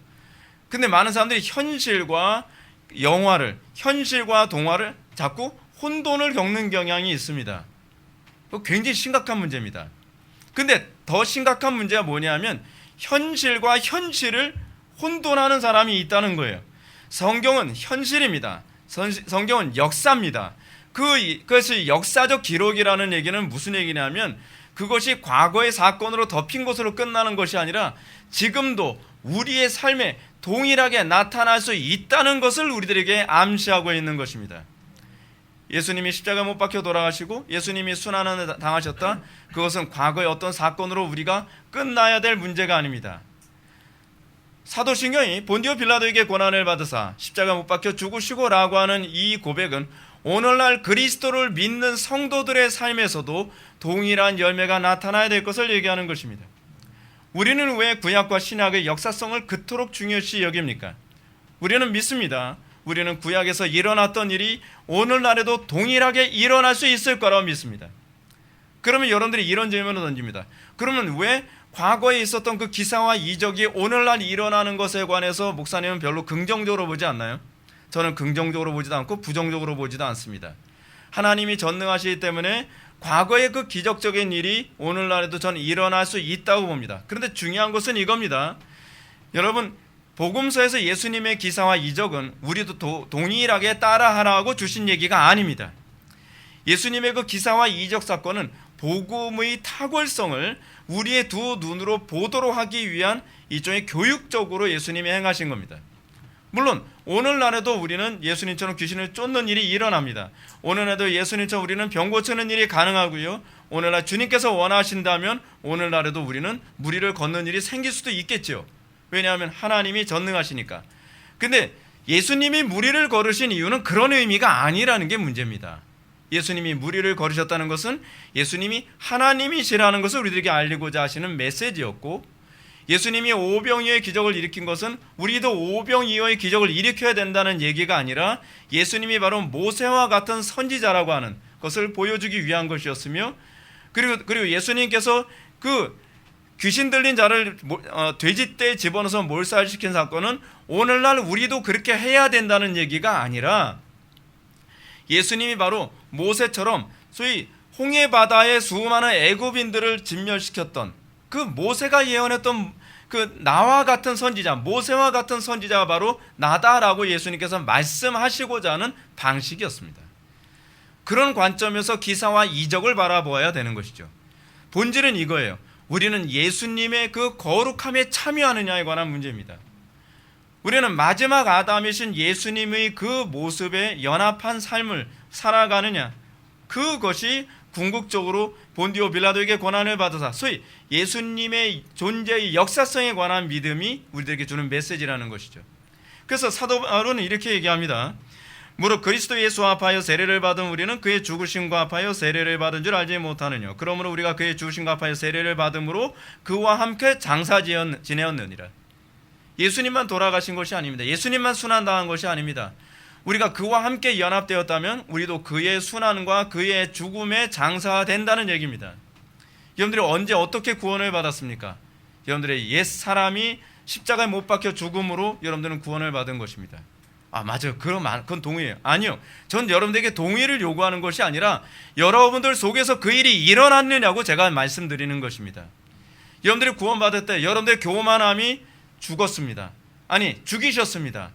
근데 많은 사람들이 현실과 동화를 자꾸 혼돈을 겪는 경향이 있습니다. 굉장히 심각한 문제입니다. 근데 더 심각한 문제가 뭐냐면 현실과 현실을 혼돈하는 사람이 있다는 거예요. 성경은 현실입니다. 성경은 역사입니다. 그것이 역사적 기록이라는 얘기는 무슨 얘기냐면 그것이 과거의 사건으로 덮인 것으로 끝나는 것이 아니라 지금도 우리의 삶에 동일하게 나타날 수 있다는 것을 우리들에게 암시하고 있는 것입니다. 예수님이 십자가 못 박혀 돌아가시고 예수님이 순환을 당하셨다. 그것은 과거의 어떤 사건으로 우리가 끝나야 될 문제가 아닙니다. 사도신경이 본디오 빌라도에게 고난을 받으사 십자가 못 박혀 죽으시고 라고 하는 이 고백은 오늘날 그리스도를 믿는 성도들의 삶에서도 동일한 열매가 나타나야 될 것을 얘기하는 것입니다. 우리는 왜 구약과 신약의 역사성을 그토록 중요시 여깁니까? 우리는 믿습니다. 우리는 구약에서 일어났던 일이 오늘날에도 동일하게 일어날 수 있을 거라고 믿습니다. 그러면 여러분들이 이런 질문을 던집니다. 그러면 왜 과거에 있었던 그 기사와 이적이 오늘날 일어나는 것에 관해서 목사님은 별로 긍정적으로 보지 않나요? 저는 긍정적으로 보지도 않고 부정적으로 보지도 않습니다. 하나님이 전능하시기 때문에 과거의 그 기적적인 일이 오늘날에도 저는 일어날 수 있다고 봅니다. 그런데 중요한 것은 이겁니다. 여러분, 복음서에서 예수님의 기사와 이적은 우리도 동일하게 따라하라고 주신 얘기가 아닙니다. 예수님의 그 기사와 이적 사건은 복음의 탁월성을 우리의 두 눈으로 보도록 하기 위한 일종의 교육적으로 예수님이 행하신 겁니다. 물론 오늘날에도 우리는 예수님처럼 귀신을 쫓는 일이 일어납니다. 오늘날에도 예수님처럼 우리는 병 고치는 일이 가능하고요. 오늘날 주님께서 원하신다면 오늘날에도 우리는 무리를 걷는 일이 생길 수도 있겠죠. 왜냐하면 하나님이 전능하시니까. 근데 예수님이 무리를 걸으신 이유는 그런 의미가 아니라는 게 문제입니다. 예수님이 무리를 걸으셨다는 것은 예수님이 하나님이시라는 것을 우리들에게 알리고자 하시는 메시지였고, 예수님이 오병이어의 기적을 일으킨 것은 우리도 오병이어의 기적을 일으켜야 된다는 얘기가 아니라 예수님이 바로 모세와 같은 선지자라고 하는 것을 보여주기 위한 것이었으며, 그리고 예수님께서 그 귀신 들린 자를 돼지떼에 집어넣어서 몰살시킨 사건은 오늘날 우리도 그렇게 해야 된다는 얘기가 아니라 예수님이 바로 모세처럼 소위 홍해 바다에 수많은 애굽인들을 진멸시켰던 그 모세가 예언했던 그 나와 같은 선지자, 모세와 같은 선지자가 바로 나다라고 예수님께서 말씀하시고자 하는 방식이었습니다. 그런 관점에서 기사와 이적을 바라보아야 되는 것이죠. 본질은 이거예요. 우리는 예수님의 그 거룩함에 참여하느냐에 관한 문제입니다. 우리는 마지막 아담이신 예수님의 그 모습에 연합한 삶을 살아가느냐, 그것이 궁극적으로 본디오 빌라도에게 고난을 받으사 소위 예수님의 존재의 역사성에 관한 믿음이 우리들에게 주는 메시지라는 것이죠. 그래서 사도 바울은 이렇게 얘기합니다. 무릇 그리스도 예수와 합하여 세례를 받은 우리는 그의 죽으심과 합하여 세례를 받은 줄 알지 못하느냐. 그러므로 우리가 그의 죽으심과 합하여 세례를 받음으로 그와 함께 장사 지내었느니라. 예수님만 돌아가신 것이 아닙니다. 예수님만 순환당한 것이 아닙니다. 우리가 그와 함께 연합되었다면 우리도 그의 순환과 그의 죽음에 장사된다는 얘기입니다. 여러분들이 언제 어떻게 구원을 받았습니까? 여러분들의 옛 사람이 십자가에 못 박혀 죽음으로 여러분들은 구원을 받은 것입니다. 아, 맞아요. 그건 동의예요. 아니요. 전 여러분들에게 동의를 요구하는 것이 아니라 여러분들 속에서 그 일이 일어났느냐고 제가 말씀드리는 것입니다. 여러분들이 구원받을 때 여러분들의 교만함이 죽었습니다. 아니, 죽이셨습니다.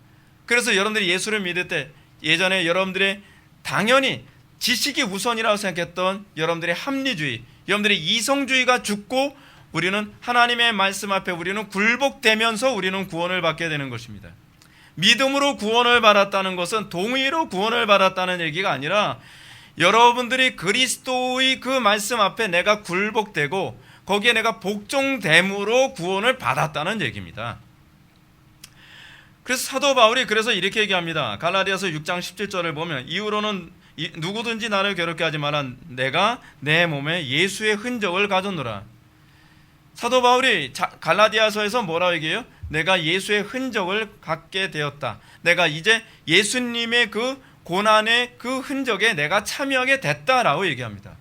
그래서 여러분들이 예수를 믿을 때 예전에 여러분들의 당연히 지식이 우선이라고 생각했던 여러분들의 합리주의, 여러분들의 이성주의가 죽고 우리는 하나님의 말씀 앞에 우리는 굴복되면서 우리는 구원을 받게 되는 것입니다. 믿음으로 구원을 받았다는 것은 동의로 구원을 받았다는 얘기가 아니라 여러분들이 그리스도의 그 말씀 앞에 내가 굴복되고 거기에 내가 복종됨으로 구원을 받았다는 얘기입니다. 그래서 사도 바울이 그래서 이렇게 얘기합니다. 갈라디아서 6장 17절을 보면 이후로는 누구든지 나를 괴롭게 하지 마라. 내가 내 몸에 예수의 흔적을 가졌노라. 사도 바울이 갈라디아서에서 뭐라고 얘기해요? 내가 예수의 흔적을 갖게 되었다. 내가 이제 예수님의 그 고난의 그 흔적에 내가 참여하게 됐다라고 얘기합니다.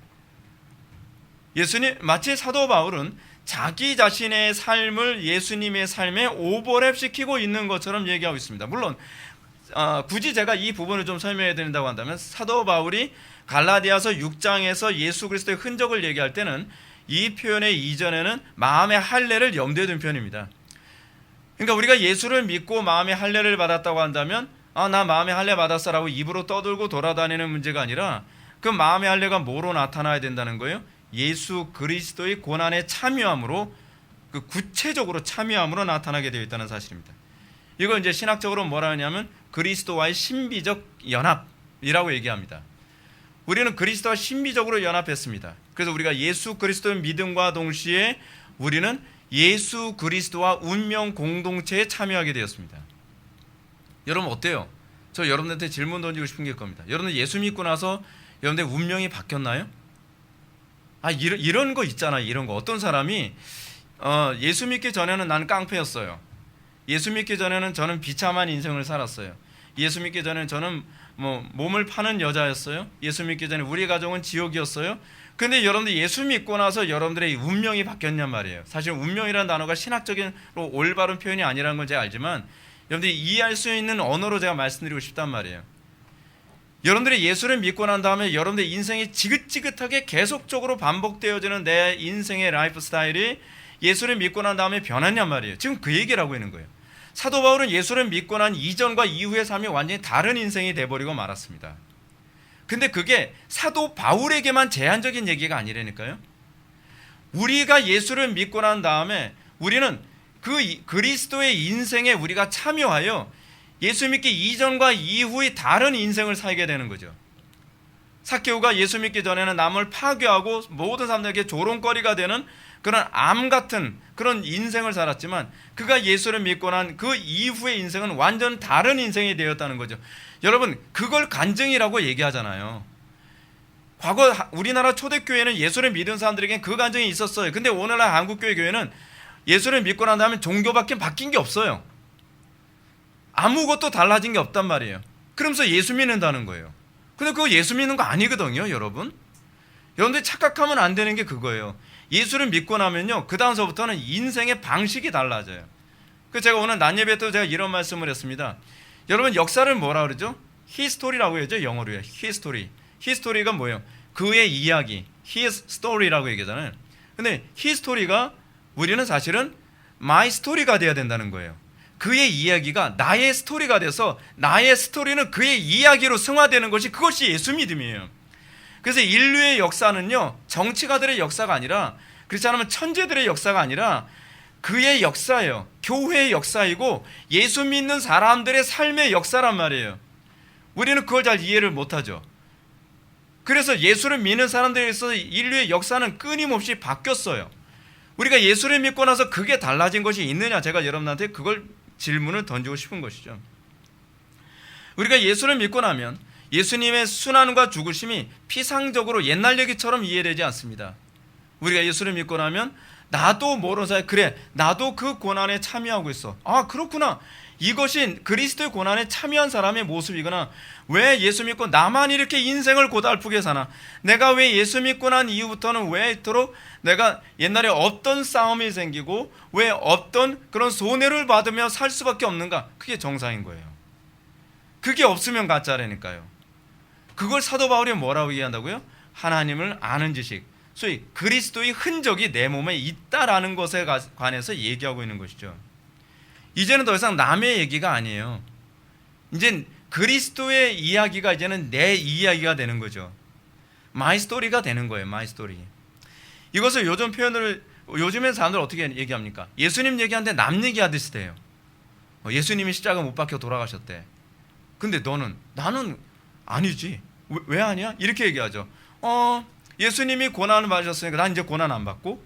마치 사도 바울은 자기 자신의 삶을 예수님의 삶에 오버랩시키고 있는 것처럼 얘기하고 있습니다. 물론 굳이 제가 이 부분을 좀 설명해야 된다고 한다면 사도 바울이 갈라디아서 6장에서 예수 그리스도의 흔적을 얘기할 때는 이 표현의 이전에는 마음의 할례를 염두에 둔 표현입니다. 그러니까 우리가 예수를 믿고 마음의 할례를 받았다고 한다면 나 마음의 할례 받았어라고 입으로 떠들고 돌아다니는 문제가 아니라 그 마음의 할례가 뭐로 나타나야 된다는 거예요? 예수 그리스도의 고난에 참여함으로, 그 구체적으로 참여함으로 나타나게 되어 있다는 사실입니다. 이걸 이제 신학적으로 뭐라 하냐면 그리스도와의 신비적 연합이라고 얘기합니다. 우리는 그리스도와 신비적으로 연합했습니다. 그래서 우리가 예수 그리스도의 믿음과 동시에 우리는 예수 그리스도와 운명 공동체에 참여하게 되었습니다. 여러분 어때요? 저 여러분한테 질문 던지고 싶은 게 겁니다. 여러분 예수 믿고 나서 여러분들 운명이 바뀌었나요? 이런 거 있잖아요. 이런 거. 어떤 사람이 예수 믿기 전에는 난 깡패였어요. 예수 믿기 전에는 저는 비참한 인생을 살았어요. 예수 믿기 전에는 저는 몸을 파는 여자였어요. 예수 믿기 전에 우리 가정은 지옥이었어요. 근데 여러분들 예수 믿고 나서 여러분들의 운명이 바뀌었냔 말이에요. 사실 운명이라는 단어가 신학적인 올바른 표현이 아니라는 걸 제가 알지만 여러분들이 이해할 수 있는 언어로 제가 말씀드리고 싶단 말이에요. 여러분들이 예수를 믿고 난 다음에 여러분들의 인생이 지긋지긋하게 계속적으로 반복되어지는 내 인생의 라이프 스타일이 예수를 믿고 난 다음에 변했냔 말이에요. 지금 그 얘기를 하고 있는 거예요. 사도 바울은 예수를 믿고 난 이전과 이후의 삶이 완전히 다른 인생이 돼버리고 말았습니다. 근데 그게 사도 바울에게만 제한적인 얘기가 아니라니까요. 우리가 예수를 믿고 난 다음에 우리는 그 그리스도의 인생에 우리가 참여하여 예수 믿기 이전과 이후의 다른 인생을 살게 되는 거죠. 삭개오가 예수 믿기 전에는 남을 파괴하고 모든 사람들에게 조롱거리가 되는 그런 암 같은 그런 인생을 살았지만 그가 예수를 믿고 난 그 이후의 인생은 완전 다른 인생이 되었다는 거죠. 여러분 그걸 간증이라고 얘기하잖아요. 과거 우리나라 초대교회는 예수를 믿은 사람들에게는 그 간증이 있었어요. 근데 오늘날 한국교회 교회는 예수를 믿고 난 다음에 종교밖에 바뀐 게 없어요. 아무것도 달라진 게 없단 말이에요. 그러면서 예수 믿는다는 거예요. 근데 그거 예수 믿는 거 아니거든요, 여러분. 여러분들 착각하면 안 되는 게 그거예요. 예수를 믿고 나면요, 그 다음서부터는 인생의 방식이 달라져요. 그래서 제가 오늘 낮 예배 때 제가 이런 말씀을 했습니다. 여러분 역사를 뭐라 그러죠? 히스토리라고 하죠, 영어로요. 히스토리. 히스토리가 뭐예요? 그의 이야기. His story라고 얘기하잖아요. 근데 히스토리가 우리는 사실은 my story가 돼야 된다는 거예요. 그의 이야기가 나의 스토리가 돼서 나의 스토리는 그의 이야기로 승화되는 것이 그것이 예수 믿음이에요. 그래서 인류의 역사는요, 정치가들의 역사가 아니라, 그렇지 않으면 천재들의 역사가 아니라 그의 역사예요. 교회의 역사이고 예수 믿는 사람들의 삶의 역사란 말이에요. 우리는 그걸 잘 이해를 못하죠. 그래서 예수를 믿는 사람들에 있어서 인류의 역사는 끊임없이 바뀌었어요. 우리가 예수를 믿고 나서 그게 달라진 것이 있느냐, 제가 여러분한테 그걸 질문을 던지고 싶은 것이죠. 우리가 예수를 믿고 나면 예수님의 순환과 죽으심이 피상적으로 옛날 얘기처럼 이해되지 않습니다. 우리가 예수를 믿고 나면 나도 모르는 사이, 그래 나도 그 고난에 참여하고 있어. 아 그렇구나. 이것이 그리스도의 고난에 참여한 사람의 모습이구나. 왜 예수 믿고 나만 이렇게 인생을 고달프게 사나? 내가 왜 예수 믿고 난 이후부터는 왜 이토록 내가 옛날에 어떤 싸움이 생기고 왜 어떤 그런 손해를 받으며 살 수밖에 없는가? 그게 정상인 거예요. 그게 없으면 가짜라니까요. 그걸 사도 바울이 뭐라고 얘기한다고요? 하나님을 아는 지식, 소위 그리스도의 흔적이 내 몸에 있다라는 것에 관해서 얘기하고 있는 것이죠. 이제는 더 이상 남의 얘기가 아니에요. 이제 그리스도의 이야기가 이제는 내 이야기가 되는 거죠. 마이 스토리가 되는 거예요. 마이 스토리. 이것을 요즘엔 사람들 어떻게 얘기합니까? 예수님 얘기하는데 남 얘기하듯이 돼요. 예수님이 십자가 못 박혀 돌아가셨대. 근데 나는 아니지. 왜 아니야? 이렇게 얘기하죠. 예수님이 고난을 받으셨으니까 난 이제 고난 안 받고,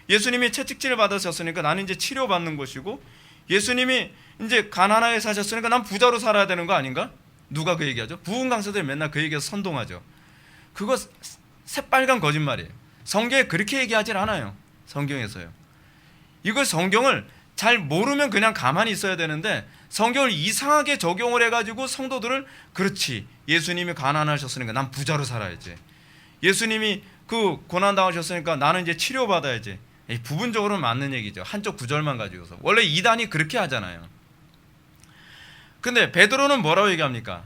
예수님이 채찍질을 받으셨으니까 나는 이제 치료받는 것이고, 예수님이 이제 가난하게 사셨으니까 난 부자로 살아야 되는 거 아닌가? 누가 그 얘기하죠? 부흥 강사들이 맨날 그 얘기해서 선동하죠. 그거 새빨간 거짓말이에요. 성경에 그렇게 얘기하질 않아요. 성경에서요. 이걸 성경을 잘 모르면 그냥 가만히 있어야 되는데 성경을 이상하게 적용을 해가지고 성도들을, 그렇지, 예수님이 가난하셨으니까 난 부자로 살아야지, 예수님이 그 고난당하셨으니까 나는 이제 치료받아야지. 부분적으로는 맞는 얘기죠. 한쪽 구절만 가지고서. 원래 이단이 그렇게 하잖아요. 근데 베드로는 뭐라고 얘기합니까?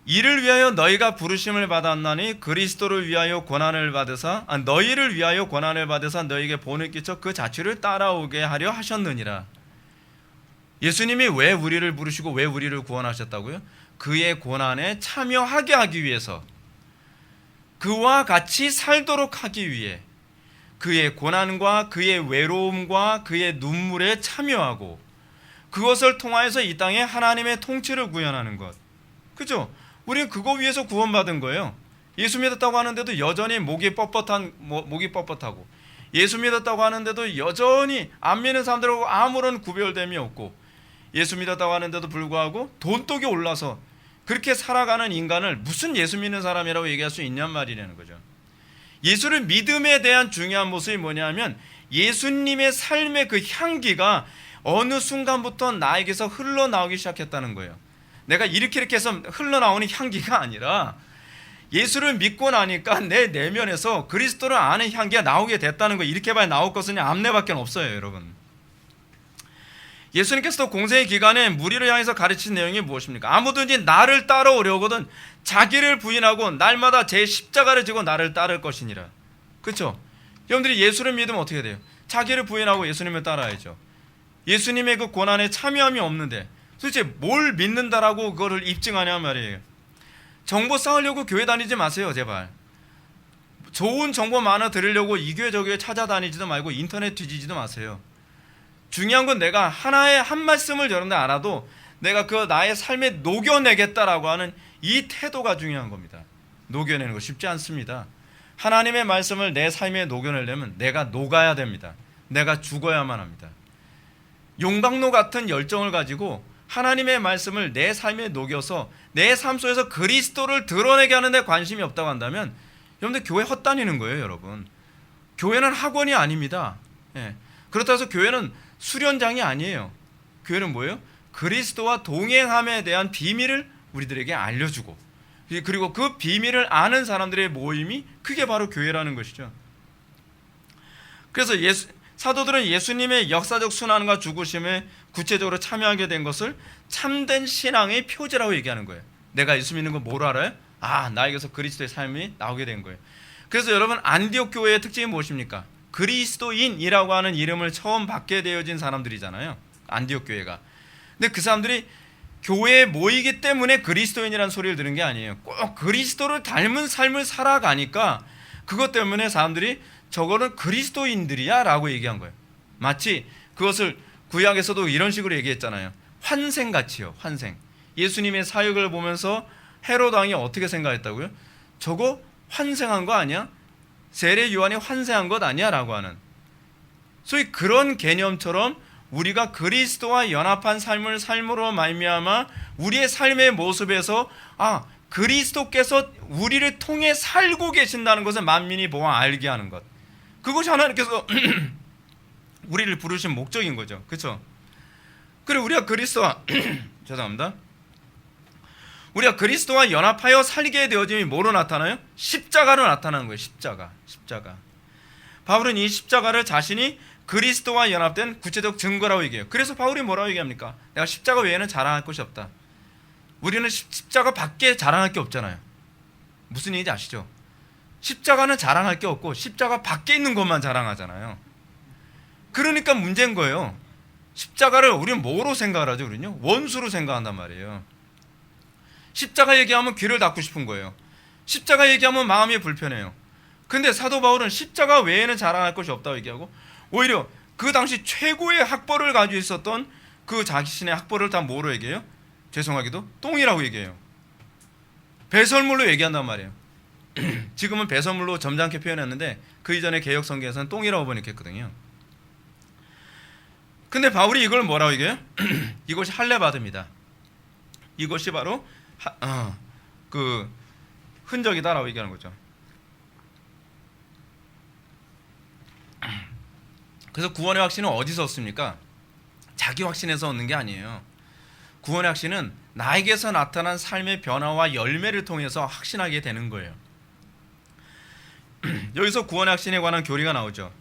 이를 위하여 너희가 부르심을 받았나니 그리스도를 위하여 고난을 받으사, 너희를 위하여 고난을 받으사 너희에게 본을 끼쳐 그 자취를 따라오게 하려 하셨느니라. 예수님이 왜 우리를 부르시고 왜 우리를 구원하셨다고요? 그의 고난에 참여하게 하기 위해서, 그와 같이 살도록 하기 위해 그의 고난과 그의 외로움과 그의 눈물에 참여하고 그것을 통하여서 이 땅에 하나님의 통치를 구현하는 것. 그죠? 우리는 그거 위해서 구원받은 거예요. 예수 믿었다고 하는데도 여전히 목이 뻣뻣하고, 예수 믿었다고 하는데도 여전히 안 믿는 사람들하고 아무런 구별됨이 없고, 예수 믿었다고 하는데도 불구하고 돈독이 올라서 그렇게 살아가는 인간을 무슨 예수 믿는 사람이라고 얘기할 수 있냔 말이라는 거죠. 예수를 믿음에 대한 중요한 모습이 뭐냐면 예수님의 삶의 그 향기가 어느 순간부터 나에게서 흘러나오기 시작했다는 거예요. 내가 이렇게 해서 흘러나오는 향기가 아니라 예수를 믿고 나니까 내 내면에서 그리스도를 아는 향기가 나오게 됐다는 거예요. 이렇게 봐야 나올 것은 암내밖에 없어요, 여러분. 예수님께서도 공생의 기간에 무리를 향해서 가르친 내용이 무엇입니까? 아무든지 나를 따라오려거든 자기를 부인하고 날마다 제 십자가를 지고 나를 따를 것이니라. 그렇죠? 여러분들이 예수를 믿으면 어떻게 돼요? 자기를 부인하고 예수님을 따라야죠. 예수님의 그 고난에 참여함이 없는데 도대체 뭘 믿는다라고 그거를 입증하냐 말이에요. 정보 쌓으려고 교회 다니지 마세요, 제발. 좋은 정보만 하나 들으려고 이 교회 저 교회 찾아다니지도 말고 인터넷 뒤지지도 마세요. 중요한 건 내가 하나의 한 말씀을 여러분들 알아도 내가 그 나의 삶에 녹여내겠다라고 하는 이 태도가 중요한 겁니다. 녹여내는 거 쉽지 않습니다. 하나님의 말씀을 내 삶에 녹여내려면 내가 녹아야 됩니다. 내가 죽어야만 합니다. 용광로 같은 열정을 가지고 하나님의 말씀을 내 삶에 녹여서 내 삶 속에서 그리스도를 드러내게 하는 데 관심이 없다고 한다면 여러분들 교회 헛다니는 거예요, 여러분. 교회는 학원이 아닙니다. 그렇다고 해서 교회는 수련장이 아니에요. 교회는 뭐예요? 그리스도와 동행함에 대한 비밀을 우리들에게 알려주고, 그리고 그 비밀을 아는 사람들의 모임이 그게 바로 교회라는 것이죠. 그래서 사도들은 예수님의 역사적 순환과 죽으심에 구체적으로 참여하게 된 것을 참된 신앙의 표지라고 얘기하는 거예요. 내가 예수 믿는 거 뭐로 알아요? 나에게서 그리스도의 삶이 나오게 된 거예요. 그래서 여러분, 안디옥 교회의 특징이 무엇입니까? 그리스도인이라고 하는 이름을 처음 받게 되어진 사람들이잖아요, 안디옥 교회가. 근데 그 사람들이 교회에 모이기 때문에 그리스도인이라는 소리를 들은 게 아니에요. 꼭 그리스도를 닮은 삶을 살아가니까 그것 때문에 사람들이 저거는 그리스도인들이야 라고 얘기한 거예요. 마치 그것을 구약에서도 이런 식으로 얘기했잖아요. 환생같이요, 환생. 예수님의 사역을 보면서 헤롯 왕이 어떻게 생각했다고요? 저거 환생한 거 아니야? 세례 요한이 환생한 것 아니야? 라고 하는, 소위 그런 개념처럼 우리가 그리스도와 연합한 삶을 삶으로 말미암아 우리의 삶의 모습에서 그리스도께서 우리를 통해 살고 계신다는 것을 만민이 보아 알게 하는 것, 그것이 하나님께서 우리를 부르신 목적인 거죠. 그렇죠? 그리고 우리가 그리스도와 죄송합니다. 우리가 그리스도와 연합하여 살게 되어짐이 뭐로 나타나요? 십자가로 나타나는 거예요. 십자가. 바울은 이 십자가를 자신이 그리스도와 연합된 구체적 증거라고 얘기해요. 그래서 바울이 뭐라고 얘기합니까? 내가 십자가 외에는 자랑할 것이 없다. 우리는 십자가 밖에 자랑할 게 없잖아요. 무슨 얘기인지 아시죠? 십자가는 자랑할 게 없고 십자가 밖에 있는 것만 자랑하잖아요. 그러니까 문제인 거예요. 십자가를 우리는 뭐로 생각을 하죠? 우리는요, 원수로 생각한단 말이에요. 십자가 얘기하면 귀를 닫고 싶은 거예요. 십자가 얘기하면 마음이 불편해요. 근데 사도 바울은 십자가 외에는 자랑할 것이 없다고 얘기하고, 오히려 그 당시 최고의 학벌을 가지고 있었던 그 자신의 학벌을 다 뭐로 얘기해요? 죄송하게도 똥이라고 얘기해요. 배설물로 얘기한단 말이에요. 지금은 배설물로 점잖게 표현했는데 그 이전에 개역 성경에서는 똥이라고 번역했거든요. 근데 바울이 이걸 뭐라고 얘기해요? 이것이 할례받음이다. 이것이 바로 그 흔적이다라고 얘기하는 거죠. 그래서 구원의 확신은 어디서 얻습니까? 자기 확신에서 얻는 게 아니에요. 구원의 확신은 나에게서 나타난 삶의 변화와 열매를 통해서 확신하게 되는 거예요. 여기서 구원의 확신에 관한 교리가 나오죠.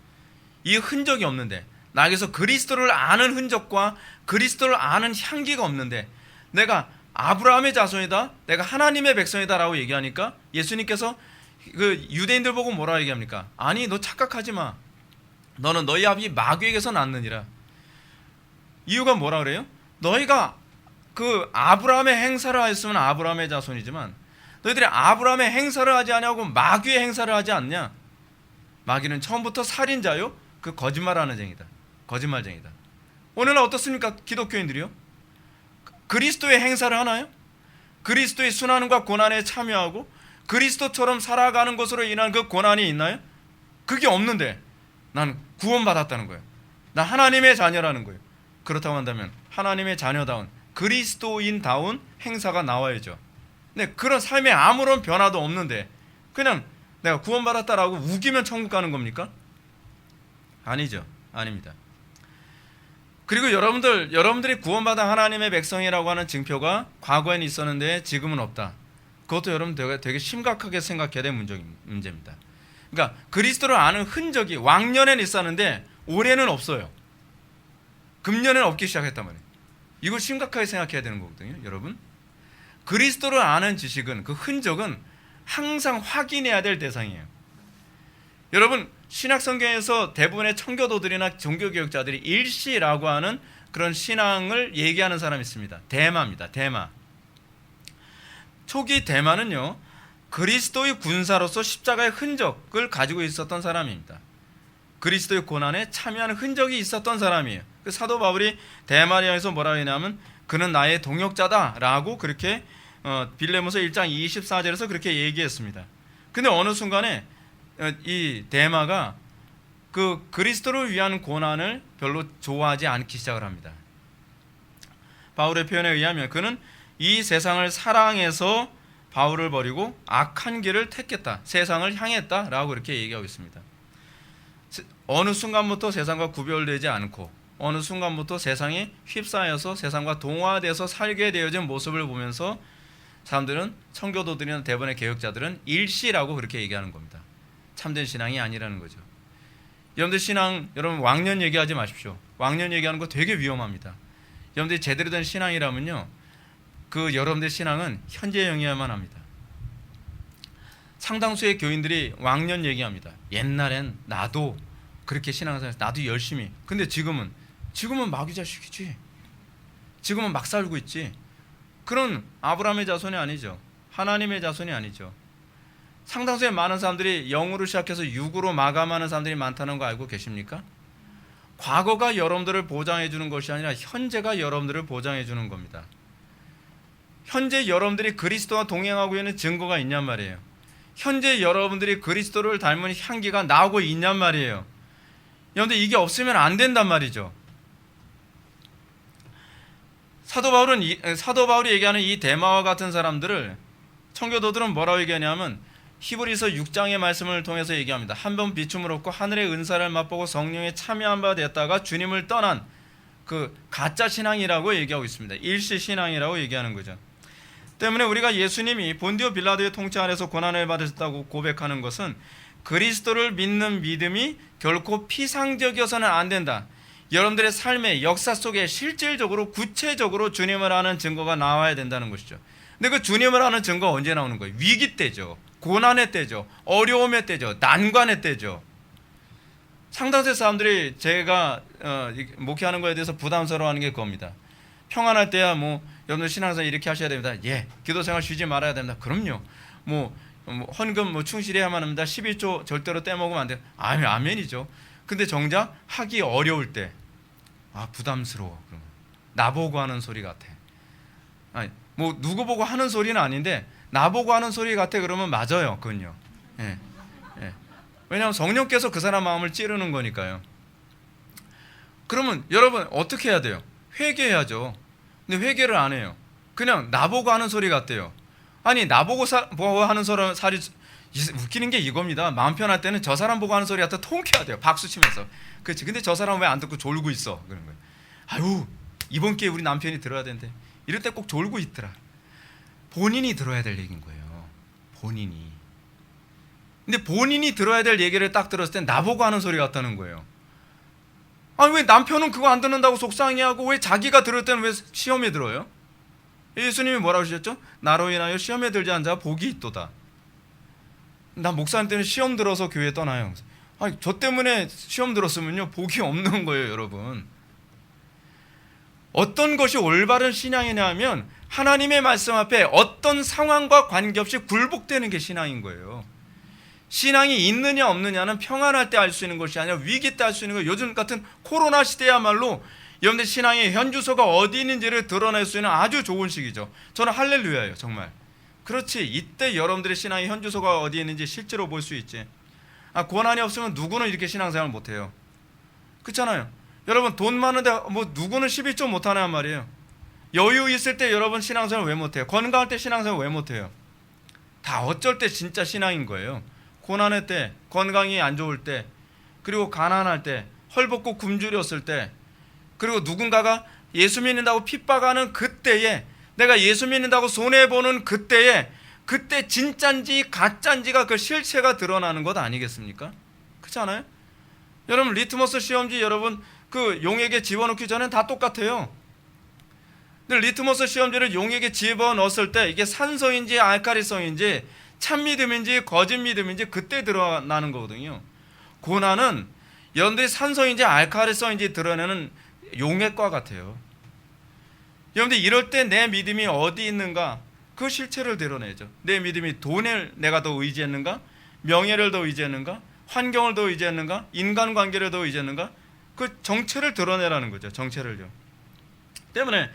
이 흔적이 없는데, 나에게서 그리스도를 아는 흔적과 그리스도를 아는 향기가 없는데 내가 아브라함의 자손이다, 내가 하나님의 백성이다 라고 얘기하니까 예수님께서 그 유대인들 보고 뭐라 얘기합니까? 아니, 너 착각하지 마. 너는 너희 아비 마귀에게서 났느니라. 이유가 뭐라 그래요? 너희가 그 아브라함의 행사를 하였으면 아브라함의 자손이지만 너희들이 아브라함의 행사를 하지 아니하고 마귀의 행사를 하지 않냐? 마귀는 처음부터 살인자요, 그 거짓말하는 쟁이다. 거짓말쟁이다. 오늘날 어떻습니까? 기독교인들이요? 그리스도의 행사를 하나요? 그리스도의 순환과 고난에 참여하고 그리스도처럼 살아가는 것으로 인한 그 고난이 있나요? 그게 없는데 난 구원받았다는 거예요. 난 하나님의 자녀라는 거예요. 그렇다고 한다면 하나님의 자녀다운 그리스도인다운 행사가 나와야죠. 근데 그런 삶에 아무런 변화도 없는데 그냥 내가 구원받았다라고 우기면 천국 가는 겁니까? 아니죠. 아닙니다. 그리고 여러분들이 구원받은 하나님의 백성이라고 하는 증표가 과거에는 있었는데 지금은 없다. 그것도 여러분 되게 심각하게 생각해야 될 문제입니다. 그러니까 그리스도를 아는 흔적이 왕년에는 있었는데 올해는 없어요. 금년에는 없기 시작했단 말이에요. 이걸 심각하게 생각해야 되는 거거든요. 여러분, 그리스도를 아는 지식은, 그 흔적은 항상 확인해야 될 대상이에요. 여러분, 신약성경에서 대부분의 청교도들이나 종교개혁자들이 일시라고 하는 그런 신앙을 얘기하는 사람이 있습니다. 대마입니다. 대마. 초기 대마는요, 그리스도의 군사로서 십자가의 흔적을 가지고 있었던 사람입니다. 그리스도의 고난에 참여하는 흔적이 있었던 사람이에요. 그 사도 바울이 대마를 향해서 뭐라고 했냐면 그는 나의 동역자다라고 그렇게 빌레몬서 1장 24절에서 그렇게 얘기했습니다. 근데 어느 순간에 이 대마가 그 그리스도를 위한 고난을 별로 좋아하지 않기 시작을 합니다. 바울의 표현에 의하면 그는 이 세상을 사랑해서 바울을 버리고 악한 길을 택했다. 세상을 향했다라고 그렇게 얘기하고 있습니다. 어느 순간부터 세상과 구별되지 않고 어느 순간부터 세상에 휩싸여서 세상과 동화돼서 살게 되어진 모습을 보면서 사람들은, 청교도들이나 대부분의 개혁자들은 일시라고 그렇게 얘기하는 겁니다. 참된 신앙이 아니라는 거죠. 여러분들 신앙, 여러분 왕년 얘기하지 마십시오. 왕년 얘기하는 거 되게 위험합니다. 여러분들이 제대로 된 신앙이라면요, 그 여러분들 신앙은 현재형이어야만 합니다. 상당수의 교인들이 왕년 얘기합니다. 옛날엔 나도 그렇게 신앙생활, 나도 열심히. 근데 지금은 마귀 자식이지. 지금은 막 살고 있지. 그런 아브라함의 자손이 아니죠. 하나님의 자손이 아니죠. 상당수의 많은 사람들이 0으로 시작해서 6으로 마감하는 사람들이 많다는 거 알고 계십니까? 과거가 여러분들을 보장해 주는 것이 아니라 현재가 여러분들을 보장해 주는 겁니다. 현재 여러분들이 그리스도와 동행하고 있는 증거가 있냔 말이에요. 현재 여러분들이 그리스도를 닮은 향기가 나오고 있냔 말이에요. 여러분들 이게 없으면 안 된단 말이죠. 사도 바울이 얘기하는 이 대마와 같은 사람들을 청교도들은 뭐라고 얘기하냐면 히브리서 6장의 말씀을 통해서 얘기합니다. 한 번 비춤을 얻고 하늘의 은사를 맛보고 성령에 참여한 바 됐다가 주님을 떠난 그 가짜 신앙이라고 얘기하고 있습니다. 일시 신앙이라고 얘기하는 거죠. 때문에 우리가 예수님이 본디오 빌라도의 통치 아래서 고난을 받으셨다고 고백하는 것은 그리스도를 믿는 믿음이 결코 피상적이어서는 안 된다. 여러분들의 삶의 역사 속에 실질적으로 구체적으로 주님을 아는 증거가 나와야 된다는 것이죠. 근데 그 주님을 아는 증거가 언제 나오는 거예요? 위기 때죠. 고난의 때죠. 어려움의 때죠. 난관의 때죠. 상당수의 사람들이 제가 목회하는 거에 대해서 부담스러워하는 게 그겁니다. 평안할 때야 뭐 여러분들 신앙생활 이렇게 하셔야 됩니다. 예, 기도생활 쉬지 말아야 됩니다. 그럼요. 헌금 충실해야만 합니다. 11조 절대로 떼먹으면 안 돼요. 아멘이죠. 근데 정작 하기 어려울 때 부담스러워. 그러면 나보고 하는 소리 같아. 아니, 누구 보고 하는 소리는 아닌데 나보고 하는 소리 같아. 그러면 맞아요. 그건요. 예. 왜냐하면 성령께서 그 사람 마음을 찌르는 거니까요. 그러면 여러분 어떻게 해야 돼요? 회개해야죠. 근데 회개를 안 해요. 그냥 나보고 하는 소리 같대요. 아니, 나보고 하는 소리 웃기는 게 이겁니다. 마음 편할 때는 저 사람 보고 하는 소리 같아 통쾌해야 돼요. 박수 치면서. 그렇지. 근데 저 사람 왜 안 듣고 졸고 있어? 그런 거예요. 아유, 이번 기회에 우리 남편이 들어야 되는데 이럴 때 꼭 졸고 있더라. 본인이 들어야 될 얘기인 거예요. 본인이. 근데 본인이 들어야 될 얘기를 딱 들었을 때 나보고 하는 소리 같다는 거예요. 아니, 왜 남편은 그거 안 듣는다고 속상해하고 왜 자기가 들을 때는 왜 시험에 들어요? 예수님이 뭐라고 하셨죠? 나로 인하여 시험에 들지 않은 자가 복이 있도다. 나 목사님 때문에 시험 들어서 교회 떠나요. 아니, 저 때문에 시험 들었으면요 복이 없는 거예요, 여러분. 어떤 것이 올바른 신앙이냐 하면 하나님의 말씀 앞에 어떤 상황과 관계없이 굴복되는 게 신앙인 거예요. 신앙이 있느냐 없느냐는 평안할 때 알 수 있는 것이 아니라 위기 때 알 수 있는 거예요. 요즘 같은 코로나 시대야말로 여러분들 신앙의 현주소가 어디 있는지를 드러낼 수 있는 아주 좋은 시기죠. 저는 할렐루야예요, 정말. 그렇지, 이때 여러분들의 신앙의 현주소가 어디 있는지 실제로 볼 수 있지. 고난이 없으면 누구는 이렇게 신앙생활 못해요. 그렇잖아요. 여러분 돈 많은데 뭐 누구는 11조 못하냐 말이에요. 여유 있을 때 여러분 신앙생활 왜 못해요? 건강할 때 신앙생활 왜 못해요? 다 어쩔 때 진짜 신앙인 거예요. 고난의 때, 건강이 안 좋을 때, 그리고 가난할 때, 헐벗고 굶주렸을 때, 그리고 누군가가 예수 믿는다고 핍박하는 그때에, 내가 예수 믿는다고 손해보는 그때에, 그때 진짠지 가짠지가 그 실체가 드러나는 것 아니겠습니까? 그렇지 않아요? 여러분 리트머스 시험지 여러분 그 용에게 집어넣기 전엔 다 똑같아요. 근데 리트머스 시험지를 용에게 집어넣었을 때 이게 산소인지 알칼리성인지 참믿음인지 거짓믿음인지 그때 드러나는 거거든요. 고난은 여러분들이 산소인지 알칼리성인지 드러내는 용액과 같아요. 여러분들 이럴 때 내 믿음이 어디 있는가 그 실체를 드러내죠. 내 믿음이 돈을 내가 더 의지했는가, 명예를 더 의지했는가, 환경을 더 의지했는가, 인간관계를 더 의지했는가, 그 정체를 드러내라는 거죠. 정체를요. 때문에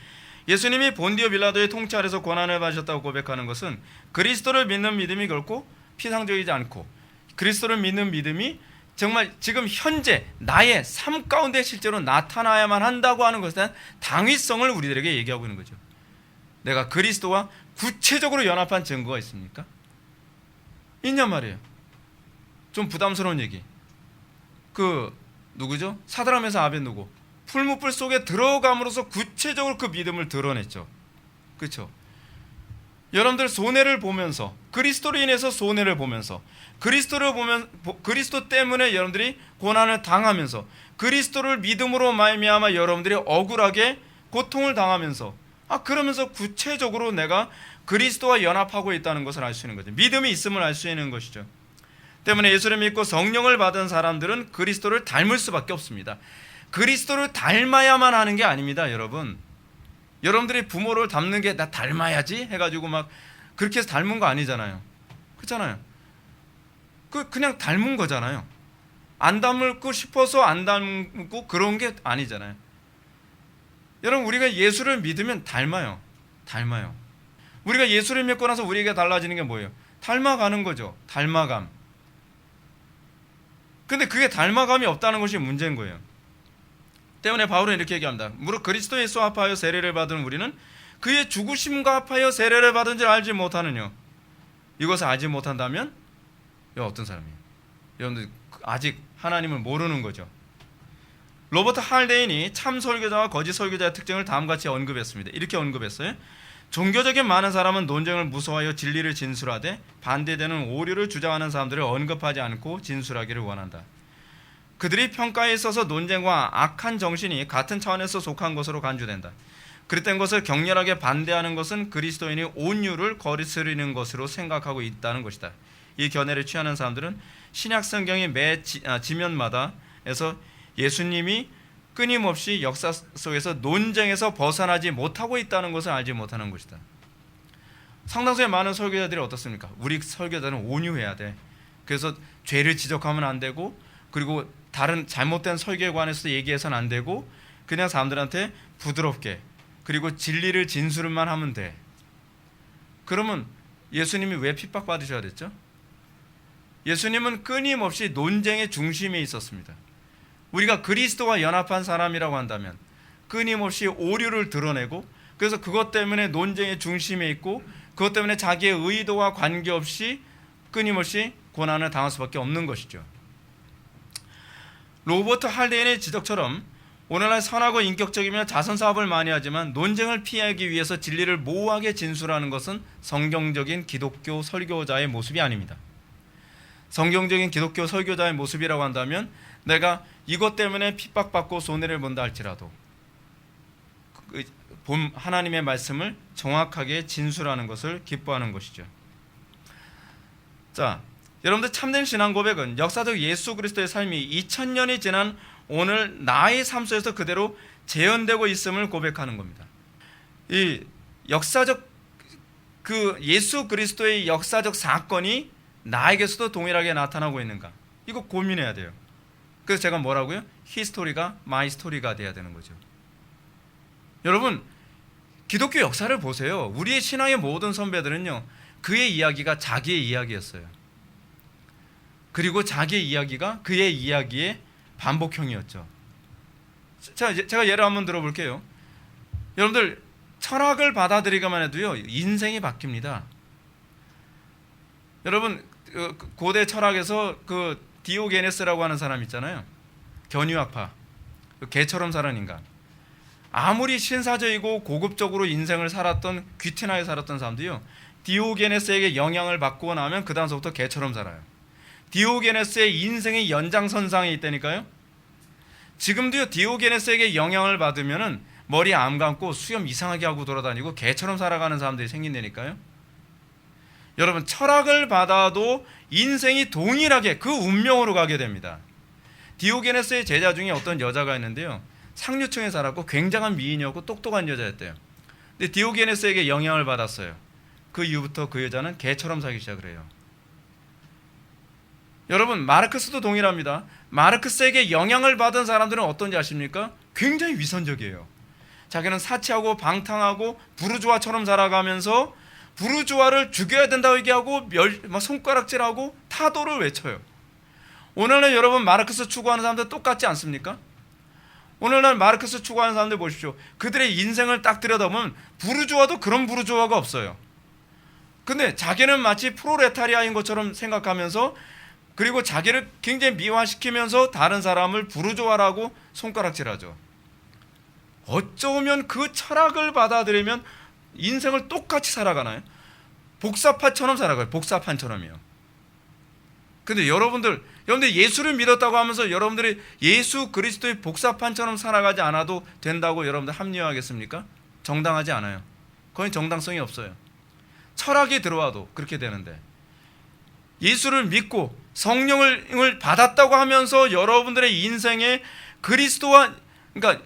예수님이 본디오 빌라도의 통치 아래서 고난을 받으셨다고 고백하는 것은 그리스도를 믿는 믿음이 결코 피상적이지 않고 그리스도를 믿는 믿음이 정말 지금 현재 나의 삶 가운데 실제로 나타나야만 한다고 하는 것에 대한 당위성을 우리들에게 얘기하고 있는 거죠. 내가 그리스도와 구체적으로 연합한 증거가 있습니까? 있냔 말이에요. 좀 부담스러운 얘기. 누구죠? 사드락메사 아벳느고 풀무불 속에 들어감으로써 구체적으로 그 믿음을 드러냈죠. 그렇죠? 여러분들 손해를 보면서 그리스도로 인해서 손해를 보면서 그리스도 때문에 여러분들이 고난을 당하면서 그리스도를 믿음으로 말미암아 여러분들이 억울하게 고통을 당하면서 그러면서 구체적으로 내가 그리스도와 연합하고 있다는 것을 알 수 있는 거죠. 믿음이 있음을 알 수 있는 것이죠. 때문에 예수를 믿고 성령을 받은 사람들은 그리스도를 닮을 수밖에 없습니다. 그리스도를 닮아야만 하는 게 아닙니다, 여러분. 여러분들이 부모를 닮는 게 나 닮아야지 해가지고 막 그렇게 해서 닮은 거 아니잖아요. 그렇잖아요. 그냥 닮은 거잖아요. 안 닮고 싶어서 안 닮고 그런 게 아니잖아요. 여러분 우리가 예수를 믿으면 닮아요. 우리가 예수를 믿고 나서 우리에게 달라지는 게 뭐예요? 닮아가는 거죠. 닮아감. 근데 그게 닮아감이 없다는 것이 문제인 거예요. 때문에 바울은 이렇게 얘기합니다. 무릇 그리스도 예수와 합하여 세례를 받은 우리는 그의 죽으심과 합하여 세례를 받은 줄 알지 못하느냐. 이것을 알지 못한다면 어떤 사람이에요? 여러분들 아직 하나님을 모르는 거죠. 로버트 할데인이 참 설교자와 거짓 설교자의 특징을 다음같이 언급했습니다. 이렇게 언급했어요. 종교적인 많은 사람은 논쟁을 무서워하여 진리를 진술하되 반대되는 오류를 주장하는 사람들을 언급하지 않고 진술하기를 원한다. 그들이 평가에 있어서 논쟁과 악한 정신이 같은 차원에서 속한 것으로 간주된다. 그릇된 것을 격렬하게 반대하는 것은 그리스도인이 온유를 거스르는 것으로 생각하고 있다는 것이다. 이 견해를 취하는 사람들은 신약 성경의 매 지면마다에서 예수님이 끊임없이 역사 속에서 논쟁에서 벗어나지 못하고 있다는 것을 알지 못하는 것이다. 상당수의 많은 설교자들이 어떻습니까? 우리 설교자는 온유해야 돼. 그래서 죄를 지적하면 안 되고, 그리고 다른 잘못된 설교에 관해서 얘기해서는 안 되고, 그냥 사람들한테 부드럽게 그리고 진리를 진술만 하면 돼. 그러면 예수님이 왜 핍박받으셔야 됐죠? 예수님은 끊임없이 논쟁의 중심에 있었습니다. 우리가 그리스도와 연합한 사람이라고 한다면 끊임없이 오류를 드러내고, 그래서 그것 때문에 논쟁의 중심에 있고, 그것 때문에 자기의 의도와 관계없이 끊임없이 고난을 당할 수밖에 없는 것이죠. 로버트 할데인의 지적처럼 오늘날 선하고 인격적이며 자선사업을 많이 하지만 논쟁을 피하기 위해서 진리를 모호하게 진술하는 것은 성경적인 기독교 설교자의 모습이 아닙니다. 성경적인 기독교 설교자의 모습이라고 한다면 내가 이것 때문에 핍박받고 손해를 본다 할지라도 하나님의 말씀을 정확하게 진술하는 것을 기뻐하는 것이죠. 자, 여러분들 참된 신앙 고백은 역사적 예수 그리스도의 삶이 2000년이 지난 오늘 나의 삶 속에서 그대로 재현되고 있음을 고백하는 겁니다. 이 역사적 그 예수 그리스도의 역사적 사건이 나에게서도 동일하게 나타나고 있는가? 이거 고민해야 돼요. 그래서 제가 뭐라고요? 히스토리가 마이 스토리가 돼야 되는 거죠. 여러분, 기독교 역사를 보세요. 우리의 신앙의 모든 선배들은요, 그의 이야기가 자기의 이야기였어요. 그리고 자기의 이야기가 그의 이야기의 반복형이었죠. 제가 예를 한번 들어볼게요. 여러분들, 철학을 받아들이기만 해도요, 인생이 바뀝니다. 여러분, 고대 철학에서 그 디오게네스라고 하는 사람 있잖아요. 견유학파, 개처럼 사는 인간. 아무리 신사적이고 고급적으로 인생을 살았던, 귀티나게 살았던 사람도요, 디오게네스에게 영향을 받고 나면 그 다음서부터 개처럼 살아요. 디오게네스의 인생의 연장선상에 있다니까요. 지금도요, 디오게네스에게 영향을 받으면은 머리 암 감고 수염 이상하게 하고 돌아다니고 개처럼 살아가는 사람들이 생긴다니까요. 여러분, 철학을 받아도 인생이 동일하게 그 운명으로 가게 됩니다. 디오게네스의 제자 중에 어떤 여자가 있는데요, 상류층에 살았고 굉장한 미인이었고 똑똑한 여자였대요. 근데 디오게네스에게 영향을 받았어요. 그 이후부터 그 여자는 개처럼 살기 시작을 해요. 여러분, 마르크스도 동일합니다. 마르크스에게 영향을 받은 사람들은 어떤지 아십니까? 굉장히 위선적이에요. 자기는 사치하고 방탕하고 부르주아처럼 살아가면서 부르주아를 죽여야 된다고 얘기하고 손가락질하고 타도를 외쳐요. 오늘날 여러분, 마르크스 추구하는 사람들 똑같지 않습니까? 오늘날 마르크스 추구하는 사람들 보십시오. 그들의 인생을 딱 들여다보면 부르주아도 그런 부르주아가 없어요. 근데 자기는 마치 프로레타리아인 것처럼 생각하면서, 그리고 자기를 굉장히 미화시키면서 다른 사람을 부르주아라고 손가락질하죠. 어쩌면 그 철학을 받아들이면 인생을 똑같이 살아가나요? 복사판처럼 살아가요. 복사판처럼이요. 근데 여러분들 예수를 믿었다고 하면서 여러분들이 예수 그리스도의 복사판처럼 살아가지 않아도 된다고 여러분들 합리화하겠습니까? 정당하지 않아요. 거의 정당성이 없어요. 철학이 들어와도 그렇게 되는데, 예수를 믿고 성령을 받았다고 하면서 여러분들의 인생에 그리스도와, 그러니까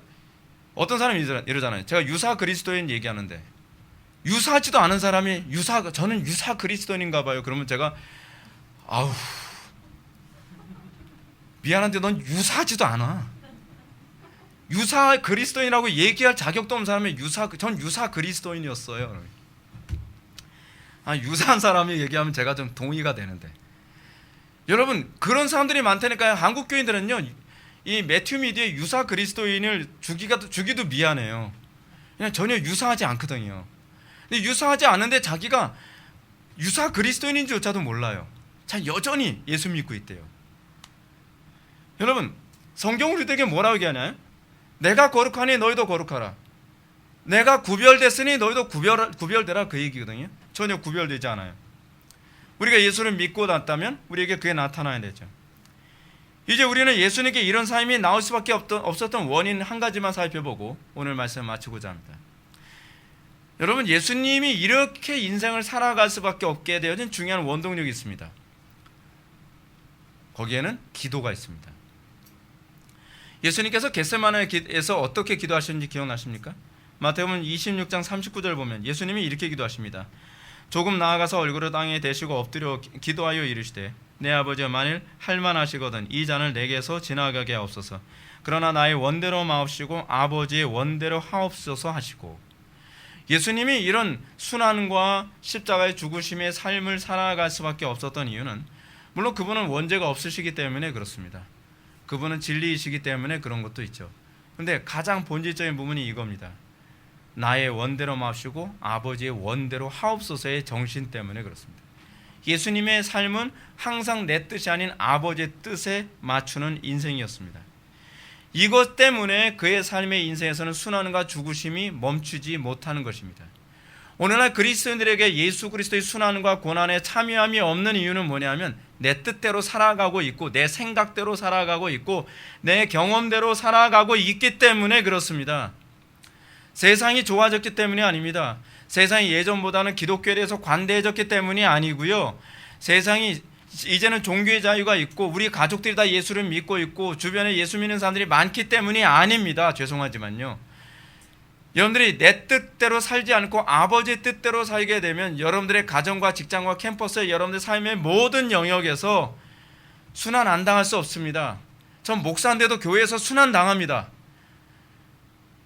어떤 사람이 이러잖아요. 제가 유사 그리스도인 얘기하는데, 유사하지도 않은 사람이 저는 유사 그리스도인인가 봐요. 그러면 제가 아우, 미안한데 넌 유사하지도 않아. 유사 그리스도인이라고 얘기할 자격도 없는 사람이 전 유사 그리스도인이었어요. 유사한 사람이 얘기하면 제가 좀 동의가 되는데, 여러분, 그런 사람들이 많다니까요. 한국 교인들은요, 이 매튜 미디의 유사 그리스도인을 주기도 미안해요. 그냥 전혀 유사하지 않거든요. 근데 유사하지 않은데 자기가 유사 그리스도인인 줄조차도 몰라요. 자, 여전히 예수 믿고 있대요. 여러분, 성경 우리들에게 뭐라고 얘기하나요? 내가 거룩하니 너희도 거룩하라. 내가 구별됐으니 너희도 구별되라, 그 얘기거든요. 전혀 구별되지 않아요. 우리가 예수를 믿고 났다면 우리에게 그게 나타나야 되죠. 이제 우리는 예수님께 이런 삶이 나올 수밖에 없었던 원인 한 가지만 살펴보고 오늘 말씀 마치고자 합니다. 여러분, 예수님이 이렇게 인생을 살아갈 수밖에 없게 되어진 중요한 원동력이 있습니다. 거기에는 기도가 있습니다. 예수님께서 겟세마네에서 어떻게 기도하셨는지 기억나십니까? 마태복음 26장 39절 보면 예수님이 이렇게 기도하십니다. 조금 나아가서 얼굴을 땅에 대시고 엎드려 기도하여 이르시되, 내 아버지여, 만일 할만하시거든 이 잔을 내게서 지나가게 하옵소서. 그러나 나의 원대로 마옵시고 아버지의 원대로 하옵소서 하시고, 예수님이 이런 순환과 십자가의 죽으심의 삶을 살아갈 수밖에 없었던 이유는, 물론 그분은 원죄가 없으시기 때문에 그렇습니다. 그분은 진리이시기 때문에 그런 것도 있죠. 근데 가장 본질적인 부분이 이겁니다. 나의 원대로 마옵시고 아버지의 원대로 하옵소서의 정신 때문에 그렇습니다. 예수님의 삶은 항상 내 뜻이 아닌 아버지의 뜻에 맞추는 인생이었습니다. 이것 때문에 그의 삶의 인생에서는 순환과 죽으심이 멈추지 못하는 것입니다. 오늘날 그리스도인들에게 예수 그리스도의 순환과 고난에 참여함이 없는 이유는 뭐냐면, 내 뜻대로 살아가고 있고 내 생각대로 살아가고 있고 내 경험대로 살아가고 있기 때문에 그렇습니다. 세상이 좋아졌기 때문이 아닙니다. 세상이 예전보다는 기독교에 대해서 관대해졌기 때문이 아니고요. 세상이 이제는 종교의 자유가 있고 우리 가족들이 다 예수를 믿고 있고 주변에 예수 믿는 사람들이 많기 때문이 아닙니다. 죄송하지만요. 여러분들이 내 뜻대로 살지 않고 아버지의 뜻대로 살게 되면 여러분들의 가정과 직장과 캠퍼스의 여러분들 삶의 모든 영역에서 순환 안 당할 수 없습니다. 전 목사인데도 교회에서 순환 당합니다.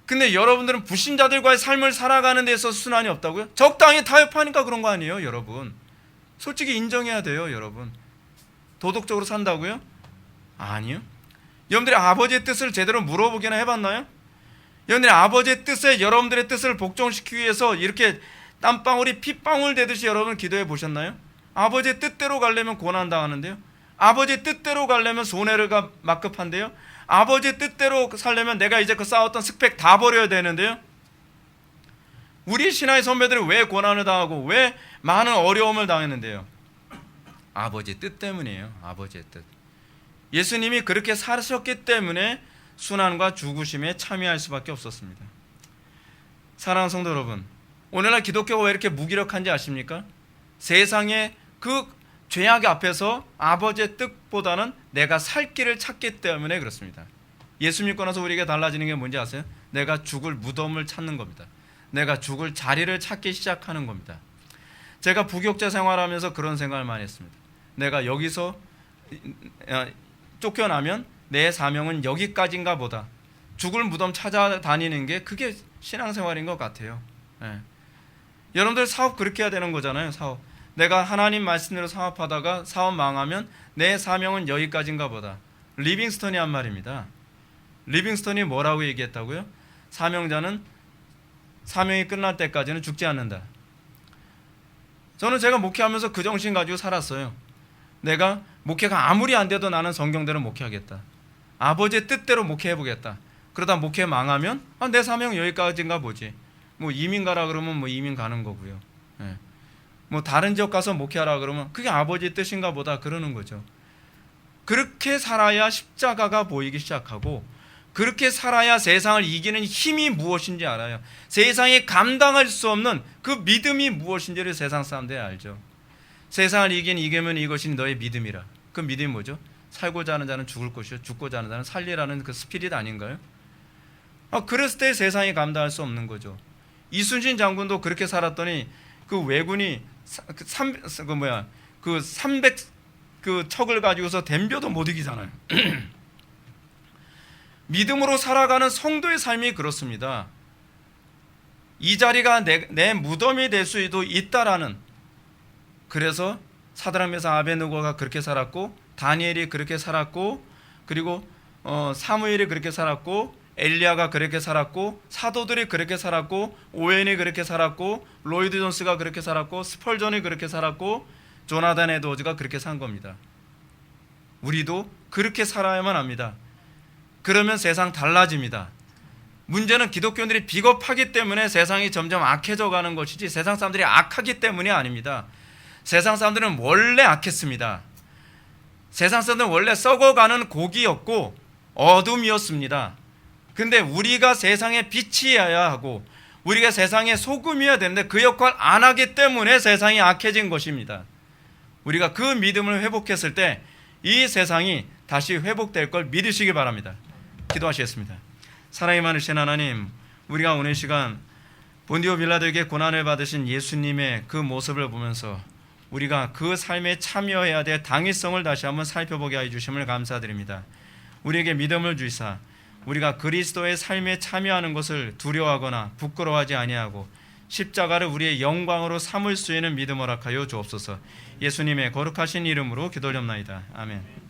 근데 여러분들은 불신자들과의 삶을 살아가는 데서 순환이 없다고요? 적당히 타협하니까 그런 거 아니에요, 여러분? 솔직히 인정해야 돼요, 여러분. 도덕적으로 산다고요? 아니요. 여러분들이 아버지의 뜻을 제대로 물어보기나 해봤나요? 여러분들이 아버지의 뜻에 여러분들의 뜻을 복종시키기 위해서 이렇게 땀방울이 핏방울 되듯이 여러분 기도해 보셨나요? 아버지의 뜻대로 가려면 고난당하는데요. 아버지의 뜻대로 가려면 손해가 막급한데요. 아버지의 뜻대로 살려면 내가 이제 그 쌓았던 스펙 다 버려야 되는데요. 우리 신화의 선배들은 왜 고난을 당하고 왜 많은 어려움을 당했는데요? 아버지의 뜻 때문이에요. 아버지의 뜻. 예수님이 그렇게 사셨기 때문에 순환과 죽으심에 참여할 수밖에 없었습니다. 사랑하는 성도 여러분, 오늘날 기독교가 왜 이렇게 무기력한지 아십니까? 세상의 그 죄악 앞에서 아버지의 뜻보다는 내가 살 길을 찾기 때문에 그렇습니다. 예수 믿고 나서 우리에게 달라지는 게 뭔지 아세요? 내가 죽을 무덤을 찾는 겁니다. 내가 죽을 자리를 찾기 시작하는 겁니다. 제가 부교육자 생활하면서 그런 생각을 많이 했습니다. 내가 여기서 쫓겨나면 내 사명은 여기까지인가 보다. 죽을 무덤 찾아다니는 게 그게 신앙생활인 것 같아요. 여러분들 사업 그렇게 해야 되는 거잖아요. 사업. 내가 하나님 말씀대로 사업하다가 사업 망하면 내 사명은 여기까지인가 보다. 리빙스턴이 한 말입니다. 리빙스턴이 뭐라고 얘기했다고요? 사명자는 사명이 끝날 때까지는 죽지 않는다. 저는 제가 목회하면서 그 정신 가지고 살았어요. 내가 목회가 아무리 안 돼도 나는 성경대로 목회하겠다. 아버지의 뜻대로 목회해보겠다. 그러다 목회 망하면 내 사명 여기까지인가 보지. 뭐 이민 가라 그러면 뭐 이민 가는 거고요. 뭐 다른 지역 가서 목회하라 그러면 그게 아버지의 뜻인가 보다 그러는 거죠. 그렇게 살아야 십자가가 보이기 시작하고 그렇게 살아야 세상을 이기는 힘이 무엇인지 알아요. 세상이 감당할 수 없는 그 믿음이 무엇인지를 세상 사람들이 알죠. 세상을 이기면 이것이 너의 믿음이라. 그 믿음이 뭐죠? 살고자 하는 자는 죽을 것이요 죽고자 하는 자는 살리라는 그 스피릿 아닌가요? 그랬을 때 세상이 감당할 수 없는 거죠. 이순신 장군도 그렇게 살았더니 그 왜군이 300 그 척을 가지고서 덤벼도 못 이기잖아요. 믿음으로 살아가는 성도의 삶이 그렇습니다. 이 자리가 내 무덤이 될 수도 있다라는. 그래서 사드락 메삭 아벳느고가 그렇게 살았고 다니엘이 그렇게 살았고 그리고 사무엘이 그렇게 살았고 엘리야가 그렇게 살았고 사도들이 그렇게 살았고 오웬이 그렇게 살았고 로이드 존스가 그렇게 살았고 스펄전이 그렇게 살았고 조나단 에드워즈가 그렇게 산 겁니다. 우리도 그렇게 살아야만 합니다. 그러면 세상 달라집니다. 문제는 기독교인들이 비겁하기 때문에 세상이 점점 악해져 가는 것이지 세상 사람들이 악하기 때문이 아닙니다. 세상 사람들은 원래 악했습니다. 세상 사람들은 원래 썩어가는 고기였고 어둠이었습니다. 근데 우리가 세상의 빛이어야 하고 우리가 세상의 소금이어야 되는데 그 역할 안 하기 때문에 세상이 악해진 것입니다. 우리가 그 믿음을 회복했을 때 이 세상이 다시 회복될 걸 믿으시기 바랍니다. 기도하시겠습니다. 사랑이 많으신 하나님, 우리가 오늘 시간 본디오 빌라도에게 고난을 받으신 예수님의 그 모습을 보면서 우리가 그 삶에 참여해야 될 당위성을 다시 한번 살펴보게 해 주심을 감사드립니다. 우리에게 믿음을 주시사 우리가 그리스도의 삶에 참여하는 것을 두려워하거나 부끄러워하지 아니하고 십자가를 우리의 영광으로 삼을 수 있는 믿음 허락하여 주옵소서. 예수님의 거룩하신 이름으로 기도드립나이다. 아멘.